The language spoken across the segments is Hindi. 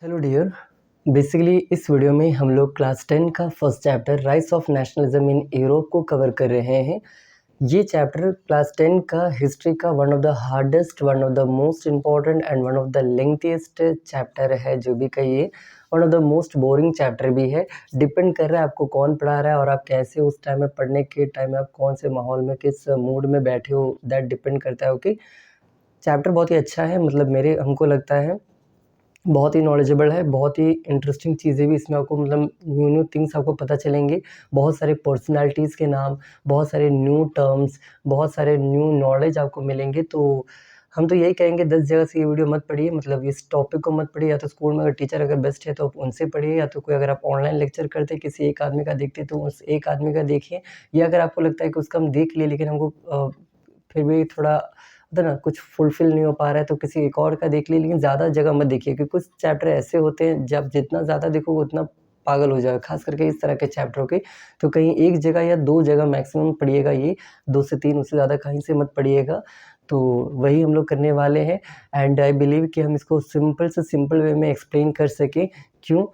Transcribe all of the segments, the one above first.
Hello dear. बेसिकली इस वीडियो में हम लोग क्लास 10 का first chapter rise of nationalism in Europe को कवर कर रहे हैं। ये चैप्टर क्लास 10 का हिस्ट्री का one of the hardest, one of the most important and one of the lengthiest chapter है। जो भी कहिए, one of the most boring chapter भी है। डिपेंड कर रहा है आपको कौन पढ़ा रहा है और आप कैसे उस टाइम में पढ़ने के टाइम में आप कौन से माहौल में, किस मूड में बैठे हो, दैट डिपेंड करता है। ओके, चैप्टर बहुत ही अच्छा है, मतलब हमको लगता है बहुत ही नॉलेजेबल है, बहुत ही इंटरेस्टिंग चीज़ें भी इसमें आपको, मतलब न्यू थिंग्स आपको पता चलेंगे। बहुत सारे पर्सनैलिटीज़ के नाम, बहुत सारे न्यू टर्म्स, बहुत सारे न्यू नॉलेज आपको मिलेंगे। तो हम तो यही कहेंगे 10 जगह से ये वीडियो मत पढ़िए, मतलब इस टॉपिक को मत पढ़िए। या तो स्कूल में अगर टीचर अगर बेस्ट है तो आप उनसे पढ़िए, या तो कोई अगर आप ऑनलाइन लेक्चर करते किसी एक आदमी का देखते तो उस एक आदमी का देखिए। या अगर आपको लगता है कि उसका हम देख लिए लेकिन हमको फिर भी थोड़ा होता है ना, कुछ फुलफ़िल नहीं हो पा रहा है, तो किसी एक और का देख लीजिए, लेकिन ज़्यादा जगह मत देखिए क्योंकि कुछ चैप्टर ऐसे होते हैं जब जितना ज़्यादा देखोगे उतना पागल हो जाओगे, ख़ास करके इस तरह के चैप्टरों के। तो कहीं एक जगह या 2 जगह मैक्सिमम पढ़िएगा, ये 2 से 3, उससे ज़्यादा कहीं से मत पढ़िएगा। तो वही हम लोग करने वाले हैं एंड आई बिलीव कि हम इसको सिंपल से सिंपल वे में एक्सप्लेन कर सकें। क्यों?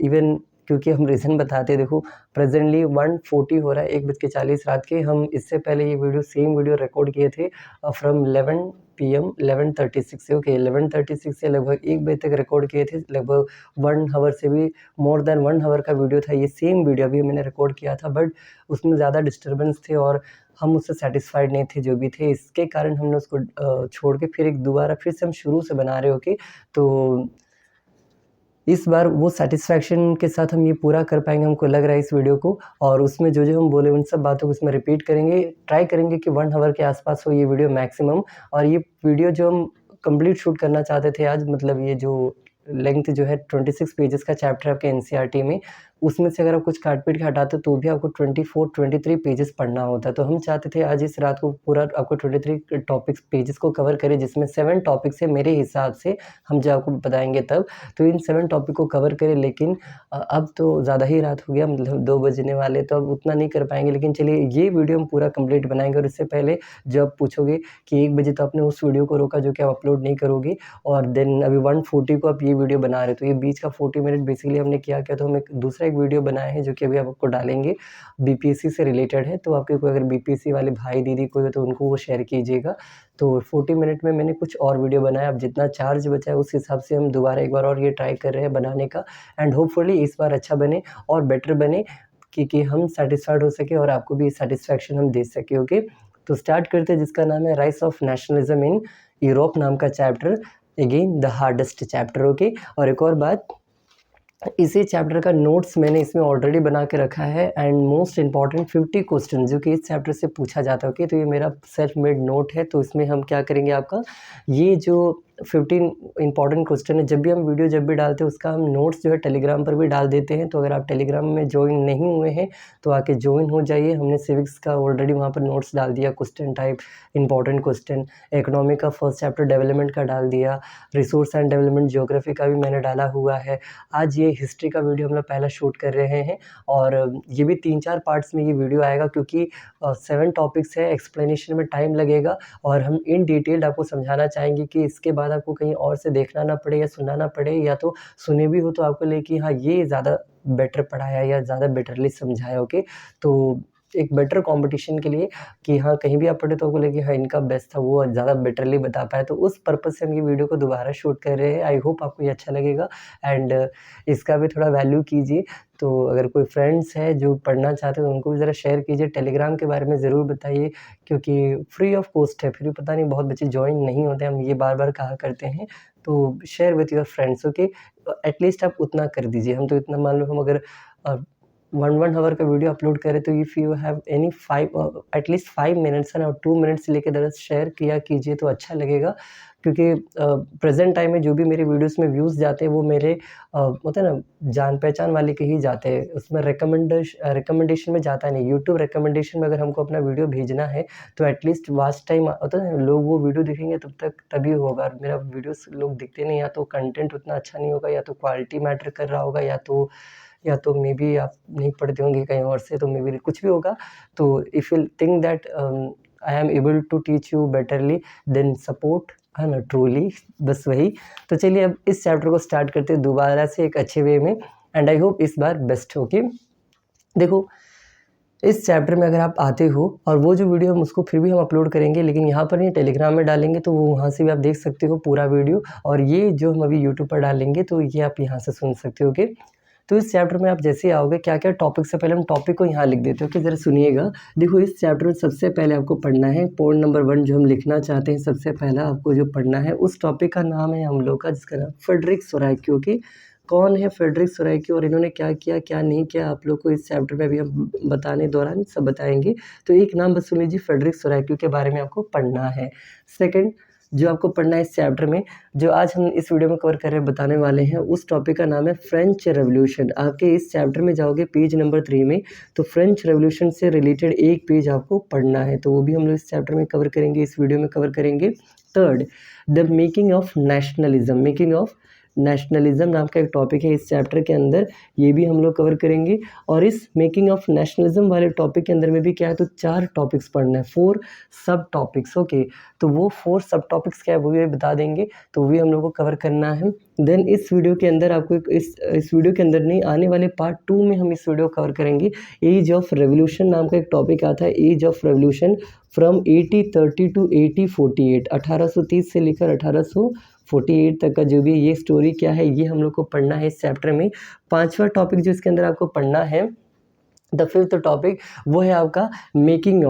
इवन क्योंकि हम रीज़न बताते हैं। देखो, प्रेज़ेंटली 1:40 हो रहा है, 1:40 रात के। हम इससे पहले ये सेम वीडियो रिकॉर्ड किए थे फ्रॉम 11 पीएम 11:36 से। ओके, 11:36 से लगभग 1 बजे तक रिकॉर्ड किए थे। लगभग 1 हावर से भी मोर देन 1 हावर का वीडियो था। ये सेम वीडियो अभी मैंने रिकॉर्ड किया था, बट उसमें ज़्यादा डिस्टर्बेंस थे और हम उससे सैटिस्फाइड नहीं थे जो भी थे। इसके कारण हमने उसको छोड़ के फिर से हम शुरू से बना रहे। ओके, तो इस बार वो सैटिस्फैक्शन के साथ हम ये पूरा कर पाएँगे, हमको लग रहा है इस वीडियो को। और उसमें जो-जो हम बोले उन सब बातों को इसमें रिपीट करेंगे। ट्राई करेंगे कि 1 हावर के आसपास हो ये वीडियो मैक्सिमम। और ये वीडियो जो हम कंप्लीट शूट करना चाहते थे आज, मतलब ये जो लेंथ जो है 26 पेजेस का चैप्टर है आपके एनसीईआरटी में, उसमें से अगर आप कुछ काट-पीट के हटाते तो भी आपको 24-23 पेजेस पढ़ना होता है। तो हम चाहते थे आज इस रात को पूरा आपको 23 टॉपिक्स पेजेस को कवर करें, जिसमें 7 टॉपिक्स है मेरे हिसाब से, हम जब आपको बताएँगे तब। तो इन 7 टॉपिक को कवर करें, लेकिन अब तो ज़्यादा ही रात हो गया, मतलब 2 बजने वाले, तो अब उतना नहीं कर पाएँगे। लेकिन चलिए, ये वीडियो हम पूरा कंप्लीट बनाएँगे। और इससे पहले जो आप पूछोगे कि 1 बजे तो आपने उस वीडियो को रोका जो कि आप अपलोड नहीं करोगे, और देन अभी 1:40 को आप ये वीडियो बना रहे हो, तो ये बीच का 40 मिनट बेसिकली हमने क्या किया, तो हम एक दूसरा एक वीडियो बनाए हैं जो कि अभी आप आपको डालेंगे, बीपीएससी से रिलेटेड है। तो आपके कोई अगर बीपीएससी वाले भाई दीदी कोई हो तो उनको वो शेयर कीजिएगा। तो 40 मिनट में मैंने कुछ और वीडियो बनाया। अब जितना चार्ज बचा है उस हिसाब से हम दोबारा एक बार और ये ट्राई कर रहे हैं बनाने का, एंड होपफुली इस बार अच्छा बने और बेटर बने कि हम सैटिस्फाइड हो सके और आपको भी सैटिस्फैक्शन हम दे सके। ओके, तो स्टार्ट करते हैं, जिसका नाम है rise of nationalism in Europe नाम का chapter. Again the hardest chapter. Okay, और एक और बात, इसी चैप्टर का नोट्स मैंने इसमें ऑलरेडी बना के रखा है एंड मोस्ट इंपॉर्टेंट 50 क्वेश्चन जो कि इस चैप्टर से पूछा जाता है। ओके, तो ये मेरा सेल्फ मेड नोट है। तो इसमें हम क्या करेंगे, आपका ये जो 15 इंपॉर्टेंट क्वेश्चन है, जब भी डालते हैं उसका हम नोट्स जो है टेलीग्राम पर भी डाल देते हैं। तो अगर आप टेलीग्राम में ज्वाइन नहीं हुए हैं तो आके ज्वाइन हो जाइए। हमने सिविक्स का ऑलरेडी वहाँ पर नोट्स डाल दिया, question type, important question. Economy का फर्स्ट चैप्टर डेवलपमेंट का डाल दिया, रिसोर्स एंड डेवलपमेंट ज्योग्राफी का भी मैंने डाला हुआ है। आज ये हिस्ट्री का वीडियो हम लोग पहला शूट कर रहे हैं और ये भी 3-4 पार्ट्स में ये वीडियो आएगा, क्योंकि 7 टॉपिक्स है, एक्सप्लेनेशन में टाइम लगेगा और हम इन डिटेल्ड आपको समझाना चाहेंगे कि इसके बाद आपको कहीं और से देखना ना पड़े या सुनना ना पड़े, या तो सुने भी हो तो आपको लगे कि हाँ, ये ज़्यादा बेटर पढ़ाया या ज़्यादा बेटरली समझाया। ओके, तो एक बेटर कंपटीशन के लिए कि हाँ, कहीं भी आप पढ़े तो आपको लगे हाँ, इनका बेस्ट था, वो ज़्यादा बेटरली बता पाया, तो उस पर्पज़ से हम ये वीडियो को दोबारा शूट कर रहे हैं। आई होप आपको ये अच्छा लगेगा एंड इसका भी थोड़ा वैल्यू कीजिए। तो अगर कोई फ्रेंड्स है जो पढ़ना चाहते हैं तो उनको भी ज़रा शेयर कीजिए। टेलीग्राम के बारे में ज़रूर बताइए, क्योंकि फ्री ऑफ कॉस्ट है, फिर भी पता नहीं बहुत बच्चे जॉइन नहीं होते, हम ये बार-बार कहा करते हैं। तो share with your friends. Okay, at least आप उतना कर दीजिए। हम तो इतना, मान लो हम अगर 1 हावर का वीडियो अपलोड करें तो if you have any 5 at least 5 minutes है ना, 2 मिनट्स लेके ज़रा शेयर किया कीजिए तो अच्छा लगेगा। क्योंकि प्रेज़ेंट टाइम में जो भी मेरे वीडियोज़ में व्यूज़ जाते हैं वो मेरे होता है ना, जान-पहचान वाले के ही जाते हैं। उसमें रिकमेंडेशन में जाता नहीं। यूट्यूब रिकमेंडेशन में अगर हमको अपना वीडियो भेजना है तो एटलीस्ट वॉच टाइम होता है ना, लोग वो वीडियो देखेंगे तभी होगा। और मेरा वीडियोज़ लोग दिखते नहीं, या तो कंटेंट उतना अच्छा नहीं होगा, या तो क्वालिटी मैटर कर रहा होगा, या तो मेबी आप नहीं पढ़ते होंगे कहीं और से, तो मेबी कुछ भी होगा। तो if you think that I am able to teach you betterly, then support है ना, ट्रूली, बस वही। तो चलिए अब इस चैप्टर को स्टार्ट करते हैं दोबारा से एक अच्छे वे में, एंड आई होप इस बार बेस्ट हो। ओके, देखो इस चैप्टर में अगर आप आते हो, और वो जो वीडियो हम उसको फिर भी हम अपलोड करेंगे, लेकिन यहाँ पर नहीं, टेलीग्राम में डालेंगे, तो वो वहाँ से भी आप देख सकते हो पूरा वीडियो, और ये जो हम अभी यूट्यूब पर डालेंगे तो ये आप यहाँ से सुन सकते हो। ओके, तो इस चैप्टर में आप जैसे ही आओगे, क्या क्या टॉपिक से पहले हम टॉपिक को यहाँ लिख देते हो कि ज़रा सुनिएगा। देखो इस चैप्टर में सबसे पहले आपको पढ़ना है पॉइंट नंबर 1 जो हम लिखना चाहते हैं, सबसे पहला आपको जो पढ़ना है उस टॉपिक का नाम है हम लोग का, जिसका नाम फ्रेडरिक सोराक्यू। की कौन है फ्रेडरिक सोराक्यू और इन्होंने क्या किया क्या नहीं किया, आप लोग को इस चैप्टर में अभी हम बताने दौरान सब बताएंगे। तो एक नाम बस सुन लीजिए, फ्रेडरिक सोराक्यू के बारे में आपको पढ़ना है। सेकंड जो आपको पढ़ना है इस चैप्टर में, जो आज हम इस वीडियो में कवर कर रहे हैं, बताने वाले हैं, उस टॉपिक का नाम है फ्रेंच रेवोल्यूशन। आपके इस चैप्टर में जाओगे पेज नंबर 3 में, तो फ्रेंच रेवोल्यूशन से रिलेटेड एक पेज आपको पढ़ना है, तो वो भी हम लोग इस चैप्टर में कवर करेंगे, इस वीडियो में कवर करेंगे। Third, the making of nationalism, making of nationalism नाम का एक टॉपिक है इस चैप्टर के अंदर, ये भी हम लोग कवर करेंगे। और इस मेकिंग ऑफ नेशनलिज्म वाले टॉपिक के अंदर में भी क्या है, तो 4 टॉपिक्स पढ़ना है, 4 सब टॉपिक्स। ओके, तो वो 4 सब टॉपिक्स क्या है वो भी बता देंगे, तो भी हम लोग को कवर करना है। देन इस वीडियो के अंदर आपको इस वीडियो के अंदर नहीं, आने वाले पार्ट 2 में हम इस वीडियो कवर करेंगे। एज ऑफ रेवोल्यूशन नाम का एक टॉपिक आता है, age of revolution from 1830 to 1848, 1830 से लेकर 1848 तक का जो भी ये स्टोरी क्या है, ये हम लोग को पढ़ना है इस चैप्टर में। 5वां टॉपिक जो इसके अंदर आपको पढ़ना है, द 5th टॉपिक, वो है आपका मेकिंग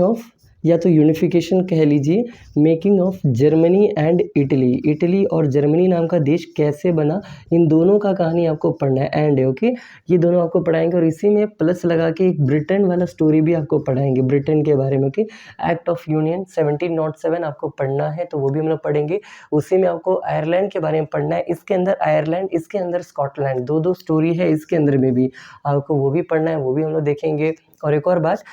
ऑफ या तो यूनिफिकेशन कह लीजिए, making of Germany and Italy, Italy और जर्मनी नाम का देश कैसे बना, इन दोनों का कहानी आपको पढ़ना है। एंड ओके, ये दोनों आपको पढ़ाएंगे, और इसी में प्लस लगा के एक ब्रिटेन वाला स्टोरी भी आपको पढ़ाएंगे, ब्रिटेन के बारे में। ओके, एक्ट ऑफ यूनियन 1707 आपको पढ़ना है, तो वो भी हम लोग पढ़ेंगे। उसी में आपको आयरलैंड के बारे में पढ़ना है, इसके अंदर आयरलैंड, इसके अंदर स्कॉटलैंड, दो स्टोरी है इसके अंदर में भी, आपको वो भी पढ़ना है, वो भी हम लोग देखेंगे। और एक और बात,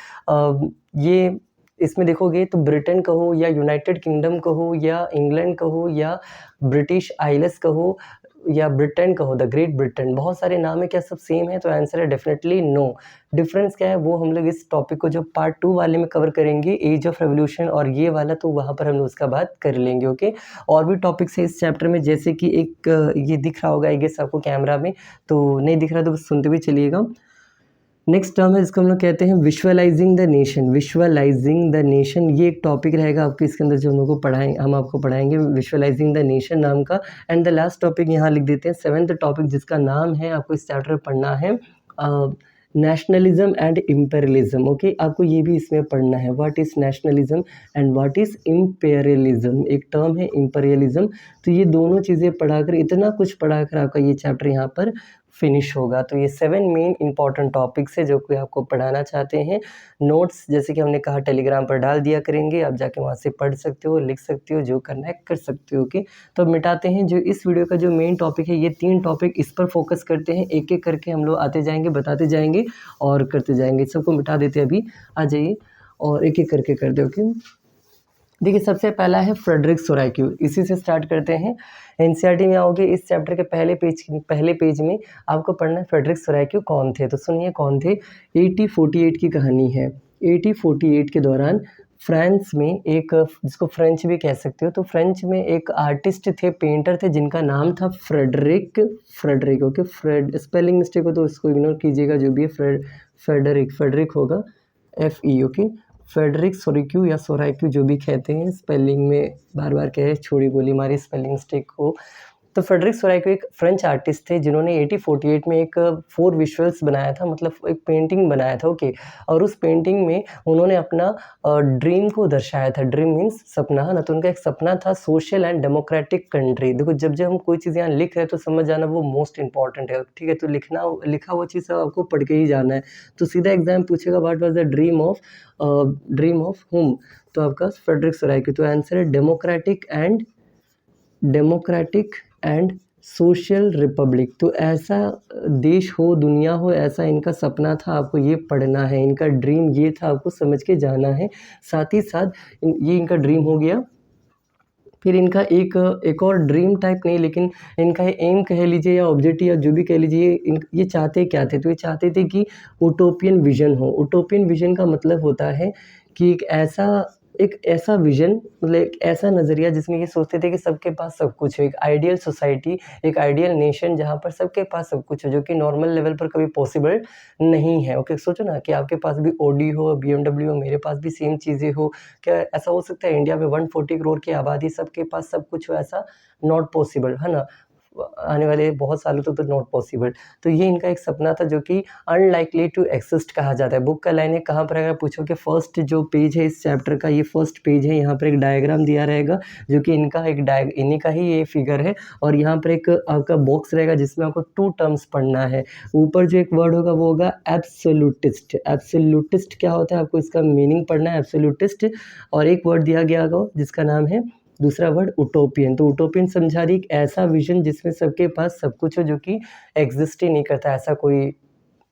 ये इसमें देखोगे तो ब्रिटेन कहो या यूनाइटेड किंगडम कहो या इंग्लैंड कहो या ब्रिटिश आइल्स कहो या ब्रिटेन कहो, द ग्रेट ब्रिटेन, बहुत सारे नाम है, क्या सब सेम है, तो आंसर है डेफिनेटली नो। डिफरेंस क्या है वो हम लोग इस टॉपिक को जो पार्ट 2 वाले में कवर करेंगे, एज ऑफ रेवोल्यूशन और ये वाला, तो वहाँ पर हम लोग उसका बात कर लेंगे। ओके, और भी टॉपिक्स है इस चैप्टर में, जैसे कि एक ये दिख रहा होगा आई गेस आपको कैमरा में, तो नहीं दिख रहा तो बस सुनते हुए चलिएगा। नेक्स्ट टर्म है जिसको हम लोग कहते हैं visualising the nation, visualising the nation, ये एक टॉपिक रहेगा आपके इसके अंदर जो हम लोग को हम आपको पढ़ाएंगे विजुअलाइजिंग द नेशन नाम का। एंड द लास्ट टॉपिक यहाँ लिख देते हैं 7th टॉपिक, जिसका नाम है, आपको इस चैप्टर में पढ़ना है नेशनलिज्म एंड इम्पेरियलिज्म। ओके, आपको ये भी इसमें पढ़ना है, what is nationalism and what is imperialism, एक टर्म है इम्पेरियलिज्म। तो ये दोनों चीज़ें पढ़ाकर, इतना कुछ पढ़ाकर आपका ये चैप्टर यहाँ पर फिनिश होगा। तो ये 7 मेन इंपॉर्टेंट टॉपिक्स है जो कि आपको पढ़ाना चाहते हैं। नोट्स जैसे कि हमने कहा टेलीग्राम पर डाल दिया करेंगे, आप जाके वहाँ से पढ़ सकते हो, लिख सकते हो, जो करना है कर सकते हो। ओके, तो मिटाते हैं जो इस वीडियो का जो मेन टॉपिक है, ये 3 टॉपिक इस पर फोकस करते हैं, एक एक करके हम लोग आते जाएंगे, बताते जाएंगे और करते जाएंगे। सबको मिटा देते हैं, अभी आ जाइए और एक एक करके कर दे। ओके, देखिए सबसे पहला है फ्रेडरिक सोराक्यू, इसी से स्टार्ट करते हैं। एनसीईआरटी में आओगे, इस चैप्टर के पहले पेज में आपको पढ़ना है फ्रेडरिक सोराक्यू कौन थे, तो सुनिए कौन थे। 1848 की कहानी है। 1848 के दौरान फ्रांस में एक, जिसको फ्रेंच भी कह सकते हो, तो फ्रेंच में एक आर्टिस्ट थे, पेंटर थे, जिनका नाम था फ्रेडरिक। ओके, स्पेलिंग मिस्टेक हो तो उसको इग्नोर कीजिएगा, जो भी है फ्रेडरिक होगा, FE। ओके, फ्रेडरिक सोराक्यू या सोराक्यू जो भी कहते हैं, स्पेलिंग में बार बार कहे, छोड़ी बोली मारी स्पेलिंग मिस्टेक हो। तो फ्रेडरिक सोराक्यू एक फ्रेंच आर्टिस्ट थे, जिन्होंने 1848 में एक 4 विजुअल्स बनाया था, मतलब एक पेंटिंग बनाया था। ओके, और उस पेंटिंग में उन्होंने अपना ड्रीम को दर्शाया था, ड्रीम मीन्स सपना, है ना, तो उनका एक सपना था सोशल एंड डेमोक्रेटिक कंट्री। देखो जब हम कोई चीज़ यहाँ लिख रहे हैं तो समझ जाना वो मोस्ट इंपॉर्टेंट है, ठीक है, तो लिखा हुआ चीज़ आपको पढ़ के ही जाना है। तो सीधा एग्जाम पूछेगा what was the dream of हुम, तो आपका फ्रेडरिक सोराक्यू, तो आंसर है डेमोक्रेटिक एंड सोशल रिपब्लिक। तो ऐसा देश हो, दुनिया हो, ऐसा इनका सपना था, आपको ये पढ़ना है, इनका ड्रीम ये था, आपको समझ के जाना है। साथ ही साथ ये इनका ड्रीम हो गया, फिर इनका एक और ड्रीम टाइप नहीं, लेकिन इनका एम कह लीजिए या ऑब्जेक्टिव या जो भी कह लीजिए, ये चाहते क्या थे, तो ये चाहते थे कि उटोपियन विजन हो। उटोपियन विजन का मतलब होता है कि एक ऐसा एक ऐसा विज़न, मतलब एक ऐसा नज़रिया जिसमें ये सोचते थे कि सबके पास सब कुछ हो, एक आइडियल सोसाइटी, एक आइडियल नेशन जहाँ पर सबके पास सब कुछ हो, जो कि नॉर्मल लेवल पर कभी पॉसिबल नहीं है। ओके, सोचो ना कि आपके पास भी ऑडी हो, बीएमडब्ल्यू हो, मेरे पास भी सेम चीज़ें हो, क्या ऐसा हो सकता है इंडिया में 140 करोड़ की आबादी सबके पास सब कुछ हो? ऐसा नॉट पॉसिबल, है ना? आने वाले बहुत सालों तक तो नॉट पॉसिबल। तो ये इनका एक सपना था जो कि अनलाइकली टू एक्सिस्ट कहा जाता है। बुक का लाइन है कहाँ पर, अगर पूछोगे फर्स्ट जो पेज है इस चैप्टर का, ये फर्स्ट पेज है, यहाँ पर एक डायग्राम दिया रहेगा जो कि इनका एक इन्हीं का ही ये फिगर है, और यहाँ पर एक आपका बॉक्स रहेगा जिसमें आपको 2 टर्म्स पढ़ना है। ऊपर जो एक वर्ड होगा वो होगा एब्सोल्यूटिस्ट। एब्सोल्यूटिस्ट क्या होता है, आपको इसका मीनिंग पढ़ना है, एब्सोल्यूटिस्ट। और एक वर्ड दिया गया होगा जिसका नाम है, दूसरा वर्ड उटोपियन। तो उटोपियन समझा रही एक ऐसा विजन जिसमें सबके पास सब कुछ हो, जो कि एग्जिस्ट ही नहीं करता ऐसा कोई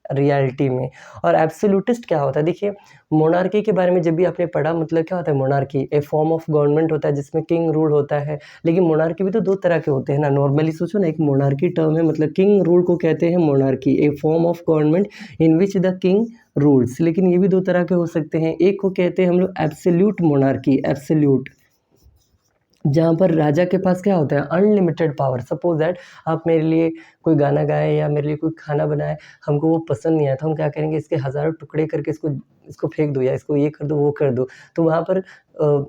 रियलिटी में। और एब्सोल्यूटिस्ट क्या होता है, देखिए मोनार्की के बारे में जब भी आपने पढ़ा, मतलब क्या होता है monarchy, A form of government होता है जिसमें किंग रूल होता है। लेकिन मोनार्की भी तो 2 तरह के होते हैं ना, नॉर्मली सोचो ना, एक मोनार्की टर्म है, मतलब किंग रूल को कहते हैं monarchy, A form of government in which the king rules. लेकिन ये भी 2 तरह के हो सकते हैं, एक को कहते हैं हम लोग एब्सोल्यूट मोनार्की, एब्सोल्यूट, जहाँ पर राजा के पास क्या होता है, अनलिमिटेड पावर। सपोज दैट आप मेरे लिए कोई गाना गाए या मेरे लिए कोई खाना बनाए, हमको वो पसंद नहीं आया तो हम क्या करेंगे, इसके हज़ारों टुकड़े करके इसको इसको फेंक दो, या इसको ये कर दो वो कर दो। तो वहाँ पर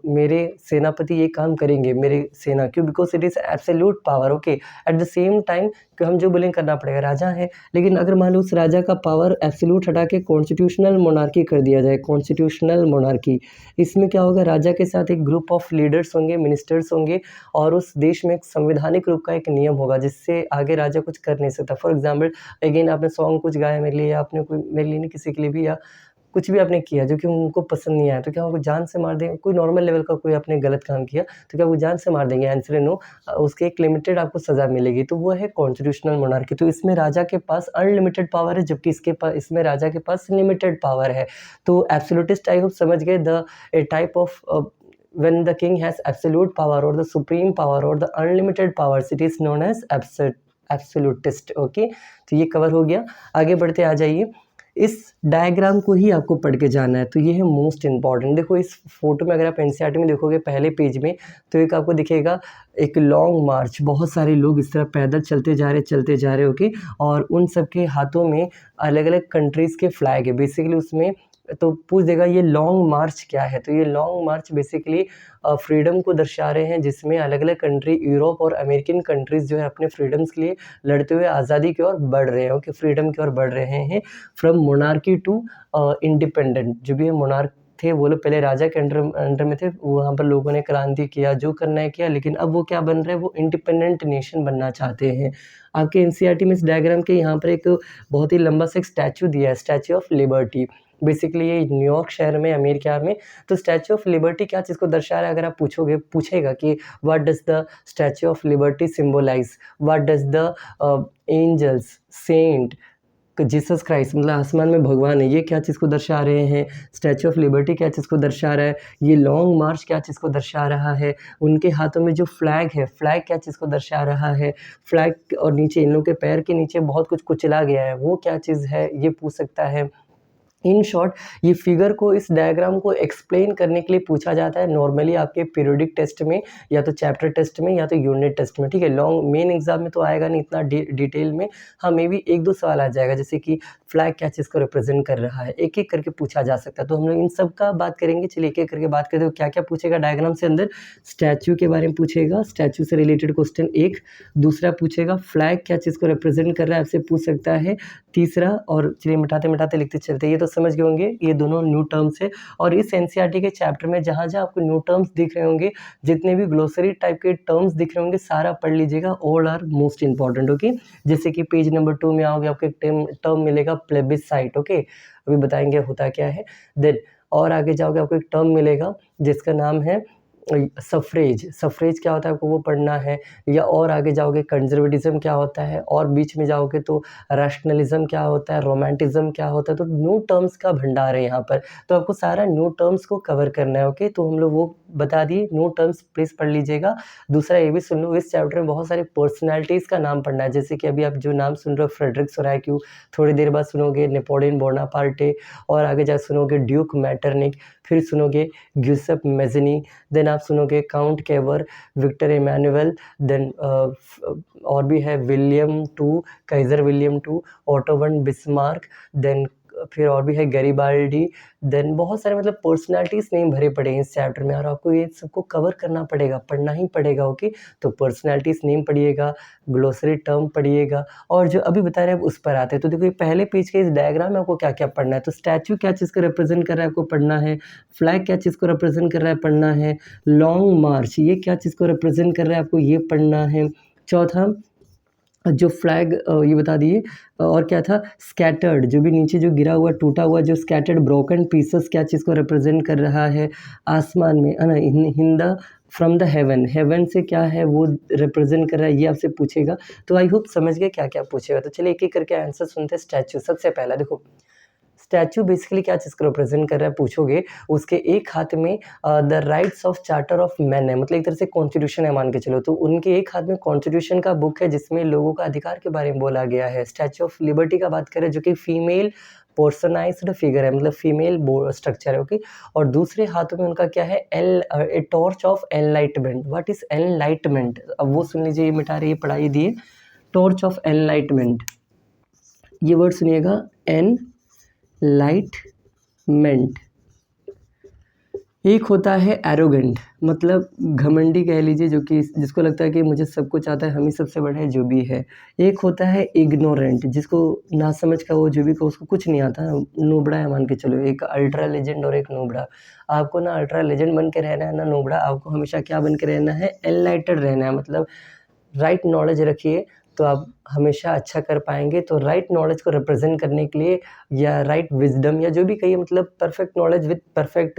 मेरे सेनापति ये काम करेंगे, मेरे सेना, क्यों? Because it is absolute power. Okay, at the same time कि हम जो बोलेंगे करना पड़ेगा, राजा है। लेकिन अगर मान लो उस राजा का पावर एब्सोल्यूट हटा के कॉन्स्टिट्यूशनल मोनार्की कर दिया जाए, कॉन्स्टिट्यूशनल मोनार्की, इसमें क्या होगा, राजा के साथ एक ग्रुप ऑफ लीडर्स होंगे, मिनिस्टर्स होंगे, और उस देश में एक संवैधानिक रूप का एक नियम होगा जिससे आगे राजा कुछ कर नहीं सकता। फॉर एग्जाम्पल, अगेन आपने सॉन्ग कुछ गाया मेरे लिए, या आपने कोई मेरे लिए नहीं किसी के लिए भी, या कुछ भी आपने किया जो कि उनको पसंद नहीं आया, तो क्या उनको जान से मार देंगे? कोई नॉर्मल लेवल का कोई आपने गलत काम किया तो क्या वो जान से मार देंगे? आंसर है नो। उसकी एक लिमिटेड आपको सज़ा मिलेगी, तो वो है कॉन्स्टिट्यूशनल मोनार्की। तो इसमें राजा के पास अनलिमिटेड पावर है, जबकि इसमें राजा के पास लिमिटेड पावर है। तो एब्सोल्यूटिस्ट आई होप समझ गए, the A type of when the king has absolute power or the supreme power or the unlimited powers, it is known as absolutist। Okay, तो ये कवर हो गया। आगे बढ़ते आ जाइए, इस डायग्राम को ही आपको पढ़ के जाना है, तो ये है मोस्ट इम्पॉर्टेंट। देखो इस फोटो में अगर आप एनसीईआरटी में देखोगे पहले पेज में, तो एक आपको दिखेगा एक लॉन्ग मार्च, बहुत सारे लोग इस तरह पैदल चलते जा रहे ओके, और उन सब के हाथों में अलग अलग कंट्रीज़ के फ्लैग है। बेसिकली उसमें तो पूछ देगा ये लॉन्ग मार्च क्या है, तो ये लॉन्ग मार्च बेसिकली फ्रीडम को दर्शा रहे हैं, जिसमें अलग अलग कंट्री, यूरोप और अमेरिकन कंट्रीज़ जो है अपने फ्रीडम्स के लिए लड़ते हुए आज़ादी की ओर बढ़ रहे हैं, ओके, फ्रीडम की ओर बढ़ रहे हैं। फ्रॉम मोनार्की टू इंडिपेंडेंट, जो भी है मोनार्क थे वो लोग पहले राजा के अंडर में थे, वहाँ पर लोगों ने क्रांति किया, जो करना है किया, लेकिन अब वो क्या बन रहे हैं, वो इंडिपेंडेंट नेशन बनना चाहते हैं। आपके एनसीईआरटी में इस डायग्राम के यहाँ पर एक बहुत ही लंबा सा एक स्टैचू दिया है, स्टैचू ऑफ लिबर्टी। बेसिकली ये न्यूयॉर्क शहर में, अमेरिका में। तो स्टैचू ऑफ लिबर्टी क्या चीज़ को दर्शा रहा है, अगर आप पूछेगा कि what does the Statue of Liberty symbolise, what does the angels, saint, Jesus Christ, मतलब आसमान में भगवान है, ये क्या चीज़ को दर्शा रहे हैं, स्टैचू ऑफ लिबर्टी क्या चीज़ को दर्शा रहा है, ये लॉन्ग मार्च क्या चीज़ को दर्शा रहा है, उनके हाथों में जो फ्लैग है, फ्लैग क्या चीज़ को दर्शा रहा है, फ्लैग और नीचे इन लोगों के पैर के नीचे बहुत कुछ कुचला गया है, वो क्या चीज़ है, ये पूछ सकता है। इन शॉर्ट, ये फिगर को, इस डायग्राम को एक्सप्लेन करने के लिए पूछा जाता है नॉर्मली आपके पीरियोडिक टेस्ट में, या तो चैप्टर टेस्ट में, या तो यूनिट टेस्ट में, ठीक है। लॉन्ग मेन एग्जाम में तो आएगा नहीं इतना डिटेल में, हाँ मे भी 1-2 सवाल आ जाएगा, जैसे कि फ्लैग क्या चीज़ को रिप्रेजेंट कर रहा है, एक एक करके पूछा जा सकता है। तो हम लोग इन सब का बात करेंगे, चलिए एक एक करके बात करते हो। क्या क्या पूछेगा डायग्राम से, अंदर स्टैचू के बारे में पूछेगा, स्टैचू से रिलेटेड क्वेश्चन एक। दूसरा पूछेगा फ्लैग क्या चीज़ को रिप्रेजेंट कर रहा है, आपसे पूछ सकता है। तीसरा, और चलिए मिटाते मिटाते लिखते चलते, ये तो समझ गए होंगे, ये दोनों न्यू टर्म्स है। और इस एनसीईआरटी के चैप्टर में जहाँ जहाँ आपको न्यू टर्म्स दिख रहे होंगे, जितने भी ग्लोसरी टाइप के टर्म्स दिख रहे होंगे, सारा पढ़ लीजिएगा, all are most important. Okay, जैसे कि पेज नंबर 2 में आओगे, आपको एक टर्म मिलेगा प्लेबिसाइट। ओके, अभी बताएंगे होता क्या है। देन और आगे जाओगे, आपको एक टर्म मिलेगा जिसका नाम है सफ़रेज, सफ़रेज क्या होता है आपको वो पढ़ना है, या और आगे जाओगे कंज़र्वेटिज़्म क्या होता है, और बीच में जाओगे तो रैशनलिज़्म क्या होता है, रोमांटिज़्म क्या होता है। तो न्यू टर्म्स का भंडार है यहाँ पर, तो आपको सारा न्यू टर्म्स को कवर करना है। ओके, तो हम लोग वो बता दिए, न्यू टर्म्स प्लीज़ पढ़ लीजिएगा। दूसरा ये भी सुन लो, इस चैप्टर में बहुत सारे पर्सनैलिटीज़ का नाम पढ़ना है, जैसे कि अभी आप जो नाम सुन रहे हो फ्रेडरिक सोराक्यू, थोड़ी देर बाद सुनोगे नेपोलियन बोनापार्टे, और आगे जा सुनोगे ड्यूक मैटरनिक, फिर सुनोगे ग्यूसेप मेज़नी, देन आप सुनोगे Count Cavour, Victor Emmanuel, then और भी है William two, Kaiser William two, Otto von Bismarck, then फिर और भी है गैरिबाल्डी, देन बहुत सारे मतलब पर्सनैलिटीज़ नेम भरे पड़े हैं इस चैप्टर में, और आपको ये सबको कवर करना पड़ेगा, पढ़ना ही पड़ेगा। ओके, तो पर्सनैलिटीज़ नेम पढ़िएगा, ग्लोसरी टर्म पढ़िएगा, और जो अभी बता रहे हैं उस पर आते हैं। तो देखो ये पहले पेज के इस डायग्राम में आपको क्या क्या पढ़ना है। तो स्टैचू क्या चीज़ को रिप्रेजेंट कर रहा है आपको पढ़ना है, फ्लैग क्या चीज़ को रिप्रेजेंट कर रहा है पढ़ना है, लॉन्ग मार्च ये क्या चीज़ को रिप्रेजेंट कर रहा है आपको ये पढ़ना है। चौथा जो फ्लैग ये बता दिए, और क्या था स्कैटर्ड, जो भी नीचे जो गिरा हुआ टूटा हुआ जो स्कैटर्ड ब्रोकन पीसेस क्या चीज़ को रिप्रेजेंट कर रहा है आसमान में, है ना, हिंदा फ्रॉम द हेवन, हेवन से क्या है वो रिप्रेजेंट कर रहा है, ये आपसे पूछेगा। तो आई होप समझ गए क्या क्या पूछेगा। तो चलिए एक एक करके आंसर सुनते हैं। स्टैचू, सबसे पहला देखो स्टैचू बेसिकली क्या चीज़ को रिप्रेजेंट कर रहा है पूछोगे, उसके एक हाथ में the rights of charter of man है, मतलब एक तरह से कॉन्स्टिट्यूशन है मान के चलो, तो उनके एक हाथ में कॉन्स्टिट्यूशन का बुक है जिसमें लोगों का अधिकार के बारे में बोला गया है। स्टैचू ऑफ लिबर्टी का बात करें जो कि फीमेल पर्सनाइज्ड फिगर है, मतलब फीमेल स्ट्रक्चर है। ओके, और दूसरे हाथों में उनका क्या है a torch of enlightenment. What is enlightenment, अब वो सुन लीजिए, ये मिटा रही है पढ़ाई दिए, टॉर्च ऑफ एनलाइटमेंट, ये वर्ड सुनिएगा, एनलाइटमेंट। एक होता है एरोगेंट, मतलब घमंडी कह लीजिए, जो कि जिसको लगता है कि मुझे सब कुछ आता है, हम ही सबसे बड़े हैं, जो भी है। एक होता है इग्नोरेंट, जिसको ना समझ का वो जो भी को उसको कुछ नहीं आता, नोबड़ा है मान के चलो। एक अल्ट्रा लेजेंड और एक नोबड़ा। आपको ना अल्ट्रा लेजेंड बन के रहना है ना नोबड़ा, आपको हमेशा क्या बन के रहना है, एनलाइटेड रहना है, मतलब राइट नॉलेज रखिए तो आप हमेशा अच्छा कर पाएंगे। तो राइट नॉलेज को रिप्रेजेंट करने के लिए, या राइट विजडम, या जो भी कहिए, मतलब perfect knowledge with perfect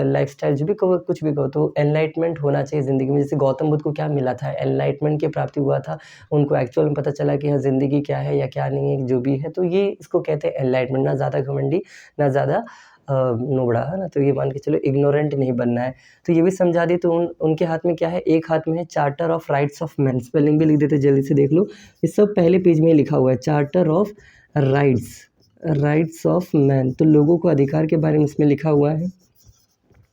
lifestyle, जो भी कहो, कुछ भी कहो, तो एनलाइटमेंट होना चाहिए ज़िंदगी में। जैसे गौतम बुद्ध को क्या मिला था, एनलाइटमेंट की प्राप्ति हुआ था, उनको एक्चुअल में पता चला कि हाँ ज़िंदगी क्या है या क्या नहीं है, जो भी है। तो ये इसको कहते हैं एनलाइटमेंट, ना ज़्यादा घमंडी ना ज़्यादा नोबड़ा, है ना। तो ये मान के चलो इग्नोरेंट नहीं बनना है। तो ये भी समझा दी। तो उनके हाथ में क्या है, एक हाथ में है charter of rights of man, spelling भी लिख देते जल्दी से देख लो, ये सब पहले पेज में ही लिखा हुआ है, charter of rights, rights of man, तो लोगों को अधिकार के बारे में इसमें लिखा हुआ है।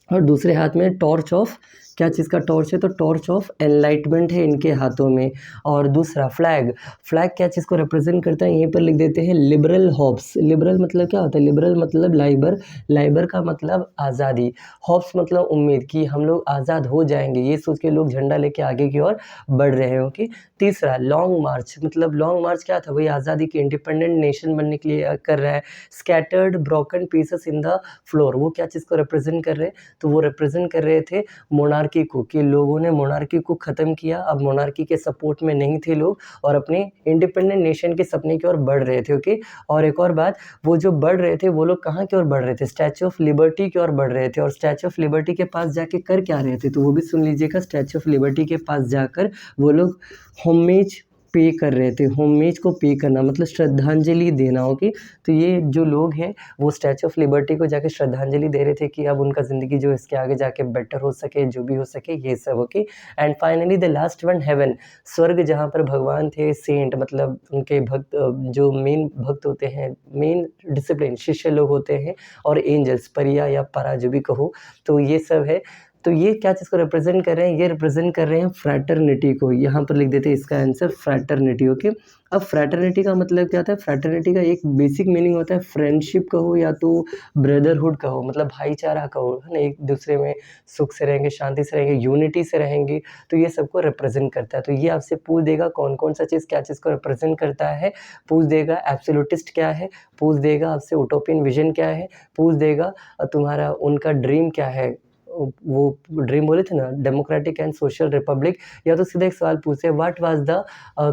और दूसरे हाथ में टॉर्च ऑफ, क्या चीज़ का टॉर्च है, तो टॉर्च ऑफ एनलाइटमेंट है इनके हाथों में। और दूसरा फ्लैग, फ्लैग क्या चीज़ को रिप्रेजेंट करता है, यहीं पर लिख देते हैं लिबरल हॉप्स। लिबरल मतलब क्या होता है, लिबरल मतलब लाइबर, लाइबर का मतलब आज़ादी, हॉप्स मतलब उम्मीद कि हम लोग आज़ाद हो जाएंगे, ये सोच के लोग झंडा लेके आगे की ओर बढ़ रहे हैं। ओके, तीसरा लॉन्ग मार्च, मतलब लॉन्ग मार्च क्या था, वही आज़ादी की, इंडिपेंडेंट नेशन बनने के लिए कर रहा है। Scattered broken pieces in the floor, वो क्या चीज़ को रिप्रेजेंट कर रहे हैं, तो वो रिप्रेजेंट कर रहे थे मोनार्की को, कि लोगों ने मोनार्की को ख़त्म किया, अब मोनार्की के सपोर्ट में नहीं थे लोग, और अपने इंडिपेंडेंट नेशन के सपने की ओर बढ़ रहे थे। ओके, और एक और बात, वो जो बढ़ रहे थे वो लोग कहाँ की ओर बढ़ रहे थे, स्टैचू ऑफ लिबर्टी की ओर बढ़ रहे थे। और स्टैचू ऑफ लिबर्टी के पास जाके कर क्या रहे थे, तो वो भी सुन लीजिएगा। स्टैचू ऑफ लिबर्टी के पास जाकर वो लोग होमेज पे कर रहे थे, होमेज को पे करना मतलब श्रद्धांजलि देना। होगी, तो ये जो लोग हैं वो स्टैचू ऑफ लिबर्टी को जाके श्रद्धांजलि दे रहे थे कि अब उनका ज़िंदगी जो इसके आगे जाके बेटर हो सके, जो भी हो सके, ये सब। Okay, and finally the last one, heaven, स्वर्ग, जहाँ पर भगवान थे, सेंट मतलब उनके भक्त, जो मेन भक्त होते हैं, मेन डिसिप्लिन शिष्य लोग होते हैं, और एंजल्स, परिया या परा, जो भी कहो, तो ये सब है। तो ये क्या चीज़ को रिप्रेजेंट कर रहे हैं, ये रिप्रेजेंट कर रहे हैं फ्रैटर्निटी को, यहाँ पर लिख देते हैं इसका आंसर फ्रैटर्निटी। ओके, अब फ्रैटर्निटी का मतलब क्या होता है, फ्रैटर्निटी का एक बेसिक मीनिंग होता है फ्रेंडशिप कहो या तो ब्रदरहुड कहो, मतलब भाईचारा कहो, है ना, एक दूसरे में सुख से रहेंगे, शांति से रहेंगे, यूनिटी से रहेंगे, तो ये सबको रिप्रेजेंट करता है। तो ये आपसे पूछ देगा कौन कौन सा चीज़ क्या चीज़ को रिप्रेजेंट करता है, पूछ देगा एब्सोल्यूटिस्ट क्या है, पूछ देगा आपसे उटोपियन विजन क्या है, पूछ देगा तुम्हारा उनका ड्रीम क्या है, वो ड्रीम बोले थे ना, डेमोक्रेटिक एंड सोशल रिपब्लिक, या तो सीधा एक सवाल पूछे what was the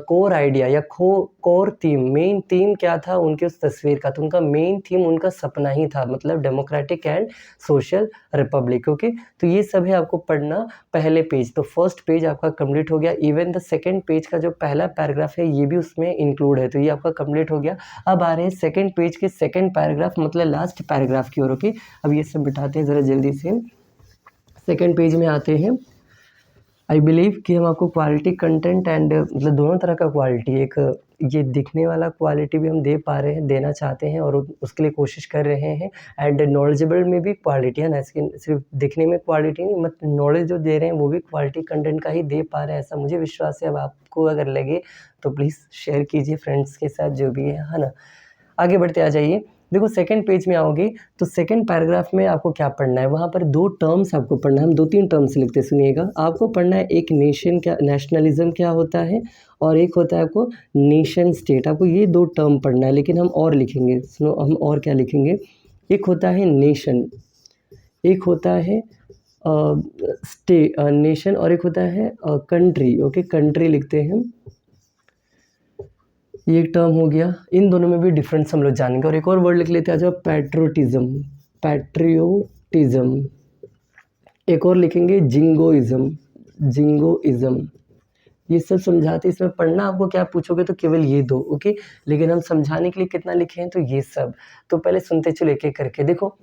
core idea या कोर थीम, मेन थीम क्या था उनके उस तस्वीर का। तो उनका मेन थीम उनका सपना ही था, मतलब democratic and social Republic. Okay, तो ये सब है आपको पढ़ना पहले पेज। तो फर्स्ट पेज आपका कंप्लीट हो गया। इवन द सेकंड पेज का जो पहला पैराग्राफ है ये भी उसमें इंक्लूड है, तो ये आपका कंप्लीट हो गया। अब आ रहे हैं सेकंड पेज के सेकंड पैराग्राफ, मतलब लास्ट पैराग्राफ की ओर। ओके, अब ये सब बिठाते हैं ज़रा जल्दी से। सेकंड पेज में आते हैं। आई बिलीव कि हम आपको क्वालिटी कंटेंट एंड मतलब दोनों तरह का क्वालिटी, एक ये दिखने वाला क्वालिटी भी हम दे पा रहे हैं, देना चाहते हैं और उसके लिए कोशिश कर रहे हैं, एंड नॉलेजेबल में भी क्वालिटी है ना, सिर्फ दिखने में क्वालिटी नहीं, मतलब नॉलेज जो दे रहे हैं वो भी क्वालिटी कंटेंट का ही दे पा रहे हैं, ऐसा मुझे विश्वास है। अब आपको अगर लगे तो प्लीज़ शेयर कीजिए फ्रेंड्स के साथ, जो भी है ना। आगे बढ़ते आ जाइए। देखो सेकंड पेज में आओगे तो सेकंड पैराग्राफ में आपको क्या पढ़ना है, वहाँ पर दो टर्म्स आपको पढ़ना है। हम 2-3 टर्म्स लिखते, सुनिएगा। आपको पढ़ना है एक नेशन क्या, नेशनलिज्म क्या होता है, और एक होता है आपको नेशन स्टेट। आपको ये 2 टर्म पढ़ना है, लेकिन हम और लिखेंगे, सुनो हम और क्या लिखेंगे। एक होता है नेशन, एक होता है नेशन, और एक होता है कंट्री। ओके, कंट्री लिखते हैं। ये एक टर्म हो गया। इन दोनों में भी डिफरेंस हम लोग जानेंगे। और एक और वर्ड लिख लेते हैं, आ जाओ, पैट्रियोटिज्म। पैट्रियोटिज्म। एक और लिखेंगे जिंगोइज्म, जिंगोइज्म। ये सब समझाते, इसमें पढ़ना आपको क्या पूछोगे तो केवल ये 2। ओके, लेकिन हम समझाने के लिए कितना लिखे हैं, तो ये सब। तो पहले सुनते चलो एक एक करके। देखो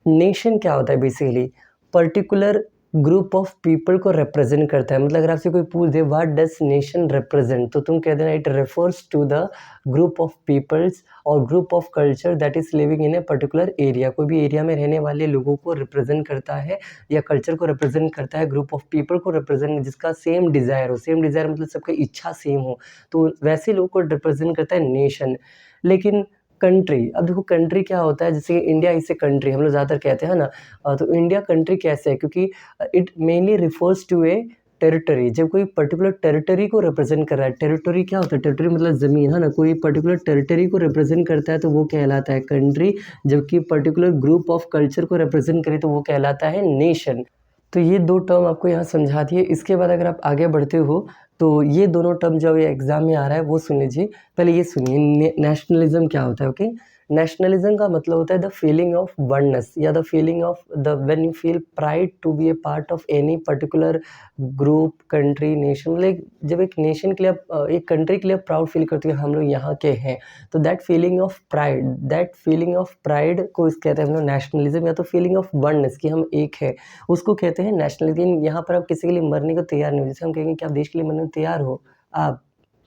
नेशन क्या होता है, basically particular group of people को रिप्रेजेंट करता है। मतलब अगर आपसे कोई पूछ दे व्हाट डज नेशन रिप्रेजेंट, तो तुम कह देना it refers to the group of peoples और group of culture that is living in a particular area. कोई भी एरिया में रहने वाले लोगों को रिप्रेजेंट करता है, या कल्चर को रिप्रेजेंट करता है, ग्रुप ऑफ पीपल को रिप्रेजेंट, जिसका सेम डिज़ायर हो। सेम डिज़ायर मतलब सबकी इच्छा सेम हो, तो वैसे लोग को रिप्रेजेंट करता है नेशन। लेकिन कंट्री, अब देखो कंट्री क्या होता है, जैसे इंडिया इज ए कंट्री हम लोग ज़्यादातर कहते हैं ना। तो इंडिया कंट्री कैसे है, क्योंकि it mainly refers to a territory. जब कोई पर्टिकुलर टेरिटरी को रिप्रेजेंट कर रहा है, टेरिटरी क्या होता है, टेरिटरी मतलब ज़मीन, है ना। कोई पर्टिकुलर टेरिटरी को रिप्रेजेंट करता है तो वो कहलाता है कंट्री, जबकि पर्टिकुलर ग्रुप ऑफ कल्चर को रिप्रेजेंट करे तो वो कहलाता है नेशन। तो ये 2 टर्म आपको यहाँ समझा दिए। इसके बाद अगर आप आगे बढ़ते हो तो ये दोनों टर्म जब ये एग्ज़ाम में आ रहा है वो सुन लीजिए। पहले ये सुनिए, नेशनलिज्म क्या होता है। ओके, नेशनलिज्म का मतलब होता है द फीलिंग ऑफ वननेस, या the feeling of the when you feel pride to be a part of any particular group, country, nation. मतलब जब एक नेशन के लिए आप एक कंट्री के लिए प्राउड फील करते हो हम लोग यहाँ के हैं, तो that feeling of pride, that feeling of pride को इस कहते हैं हम लोग नेशनलिज्म, या तो फीलिंग ऑफ वननेस कि हम एक है, उसको कहते हैं नेशनलिज्म। यहाँ पर आप किसी के लिए मरने को तैयार नहीं हो। जैसे हम कहेंगे कि आप देश के लिए मरने को तैयार हो आप,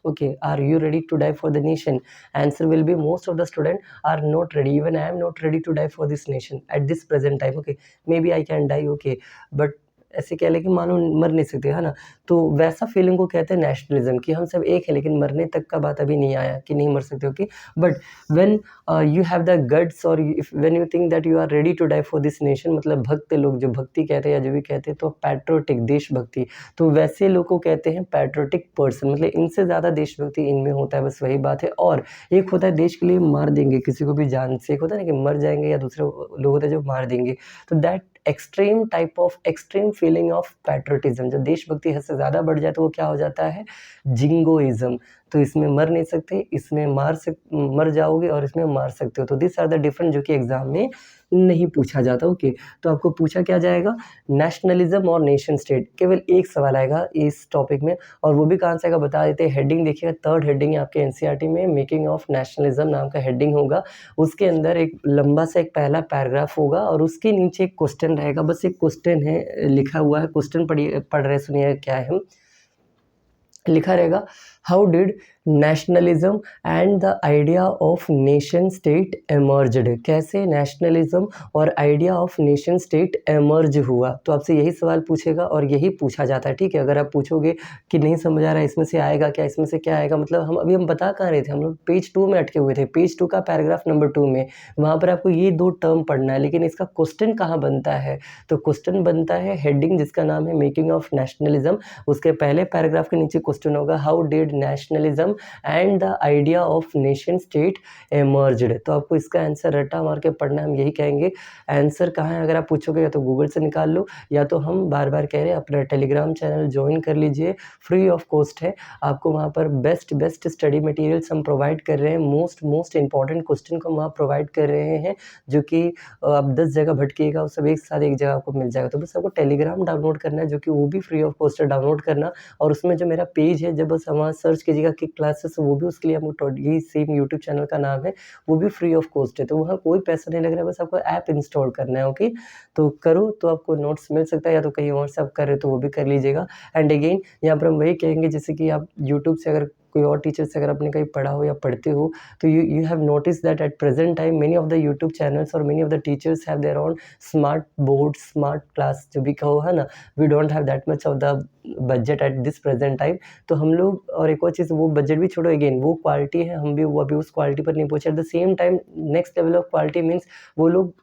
okay, are you ready to die for the nation? Answer will be most of the student are not ready. Even I am not ready to die for this nation at this present time. Okay, maybe I can die, okay, but ऐसे कह ले कि मानो मर नहीं सकते, है ना। तो वैसा फीलिंग को कहते हैं नेशनलिज्म, कि हम सब एक है लेकिन मरने तक का बात अभी नहीं आया कि नहीं मर सकते। Okay, but when you have the guts और when you think that you are ready to die for this nation, मतलब भक्त लोग जो भक्ति कहते हैं या जो भी कहते हैं, तो पैट्रियोटिक, देशभक्ति, तो वैसे लोग को कहते हैं पैट्रियोटिक पर्सन। मतलब इनसे ज़्यादा देशभक्ति इनमें होता है, बस वही बात है। और एक होता है देश के लिए मार देंगे किसी को भी जान से, एक होता है ना कि मर जाएंगे, या दूसरे लोग होते हैं जो मार देंगे। तो that extreme type of extreme feeling of patriotism, जब देशभक्ति हद से ज़्यादा बढ़ जाए तो वो क्या हो जाता है, जिंगोइज्म। तो इसमें मर नहीं सकते, इसमें मर जाओगे, और इसमें मार सकते हो। तो दिस आर द डिफरेंट, जो कि एग्जाम में नहीं पूछा जाता। ओके, तो आपको पूछा क्या जाएगा, नेशनलिज्म और नेशन स्टेट। केवल एक सवाल आएगा इस टॉपिक में, और वो भी कहाँ से आएगा बता देते हैं। हेडिंग देखिएगा, 3rd हेडिंग है आपके एनसीईआरटी में, मेकिंग ऑफ नेशनलिज्म नाम का हेडिंग होगा। उसके अंदर एक लंबा सा एक पहला पैराग्राफ होगा, और उसके नीचे एक क्वेश्चन रहेगा। बस एक क्वेश्चन है लिखा हुआ है, क्वेश्चन पढ़ रहे, सुनिए क्या है। लिखा रहेगा, how did nationalism and the idea of nation state emerged. कैसे नेशनलिज्म और idea of nation state emerge हुआ। तो आपसे यही सवाल पूछेगा और यही पूछा जाता है। ठीक है, अगर आप पूछोगे कि नहीं समझ आ रहा है इसमें से आएगा क्या, इसमें से क्या आएगा, मतलब हम बता कहाँ रहे थे, हम लोग पेज 2 में अटके हुए थे, पेज 2 का पैराग्राफ नंबर 2 में। वहाँ पर आपको ये 2 टर्म पढ़ना है, लेकिन इसका क्वेश्चन कहाँ बनता है, तो क्वेश्चन बनता है हेडिंग जिसका नाम है मेकिंग ऑफ नेशनलिज्म। उसके पहले पैराग्राफ के नीचे क्वेश्चन होगा, how did nationalism and the idea of nation state emerged. तो आपको इसका आंसर रट्टा मार के पढ़ना है, हम यही कहेंगे। आंसर कहाँ है अगर आप पूछोगे, या तो गूगल से निकाल लो, या तो हम बार बार कह रहे हैं अपना टेलीग्राम चैनल ज्वाइन कर लीजिए, फ्री ऑफ कॉस्ट है। आपको वहाँ पर बेस्ट स्टडी मटेरियल्स हम प्रोवाइड कर रहे हैं, मोस्ट इंपॉर्टेंट क्वेश्चन को हम वहाँ प्रोवाइड कर रहे हैं, जो कि आप 10 जगह भटकिएगा वो सब एक साथ एक जगह आपको मिल जाएगा। तो बस आपको टेलीग्राम डाउनलोड करना है, जो कि वो भी फ्री ऑफ कॉस्ट है, डाउनलोड करना। और उसमें जो मेरा पेज है, जब बस वहाँ सर्च कीजिएगा किक क्लासेस, वो भी उसके लिए आपको यही सेम यूट्यूब चैनल का नाम है, वो भी फ्री ऑफ कॉस्ट है। तो वहाँ कोई पैसा नहीं लग रहा है, बस आपको ऐप इंस्टॉल करना है। ओके, तो करो तो आपको नोट्स मिल सकता है, या तो कहीं और से आप कर रहे हो तो वो भी कर लीजिएगा। एंड अगेन यहाँ पर हम वही कहेंगे, जैसे कि आप यूट्यूब से अगर कोई और टीचर से अगर आपने कहीं पढ़ा हो या पढ़ते हो, तो you have notice that at present time many of the YouTube channels और many of the teachers have their own smart board, smart class जो भी कहो, है ना। We don't have that much of the budget at this present time. तो हम लोग, और एक और चीज़, वो बजट भी छोड़ो, अगेन वो क्वालिटी है, हम भी वो अभी उस क्वालिटी पर नहीं पहुँचे। At the same time next level of quality means वो लोग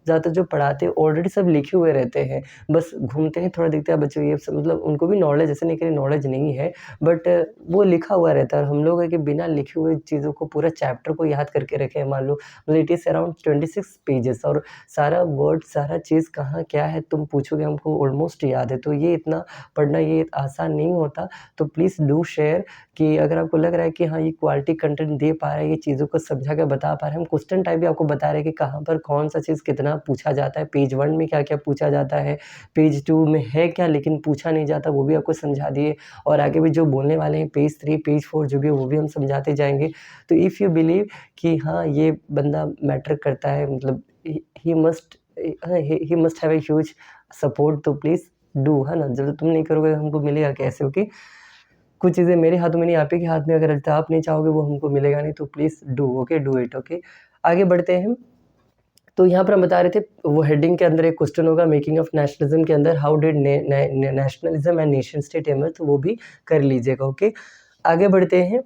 ज़्यादातर जो पढ़ाते हैं ऑलरेडी सब लिखे हुए रहते हैं, बस घूमते हैं, थोड़ा दिखता है बच्चों ये सब, मतलब उनको भी नॉलेज, ऐसे नहीं कि नॉलेज नहीं है, बट वो लिखा हुआ रहता है। और हम लोग है कि बिना लिखे हुए चीज़ों को, पूरा चैप्टर को याद करके रखे हैं। मान लो मतलब इट इज़ अराउंड 26 पेजेस, और सारा वर्ड, सारा चीज़ कहाँ क्या है तुम पूछोगे, हमको ऑलमोस्ट याद है। तो ये इतना पढ़ना ये आसान नहीं होता। तो प्लीज़ डू शेयर कि अगर आपको लग रहा है कि हाँ ये क्वालिटी कंटेंट दे पा रहा है, ये चीज़ों को समझा के बता पा रहे हैं, हम क्वेश्चन टाइप भी आपको बता रहे हैं कि कहाँ पर कौन सा चीज़ कितना पूछा जाता है, पेज 1 में क्या क्या पूछा जाता है, पेज 2 में है क्या लेकिन पूछा नहीं जाता, वो भी आपको समझा दिए। और आगे भी जो बोलने वाले हैं पेज 3 पेज 4 जो भी है वो भी हम समझाते जाएंगे। तो इफ़ यू बिलीव कि हाँ ये बंदा मैटर करता है, मतलब he must have a huge support, तो प्लीज़ डू, है ना। जब तुम नहीं करोगे हमको मिलेगा कैसे। ओके, कुछ चीज़ें मेरे हाथों में नहीं, आप ही के हाथ में, अगर आप नहीं चाहोगे वो हमको मिलेगा नहीं। तो please do, okay, do it. Okay, आगे बढ़ते हैं। तो यहाँ पर हम बता रहे थे, वो हेडिंग के अंदर एक क्वेश्चन होगा, मेकिंग ऑफ नेशनलिज्म के अंदर, how did nationalism and nation state emerge, तो वो भी कर लीजिएगा। ओके, आगे बढ़ते हैं।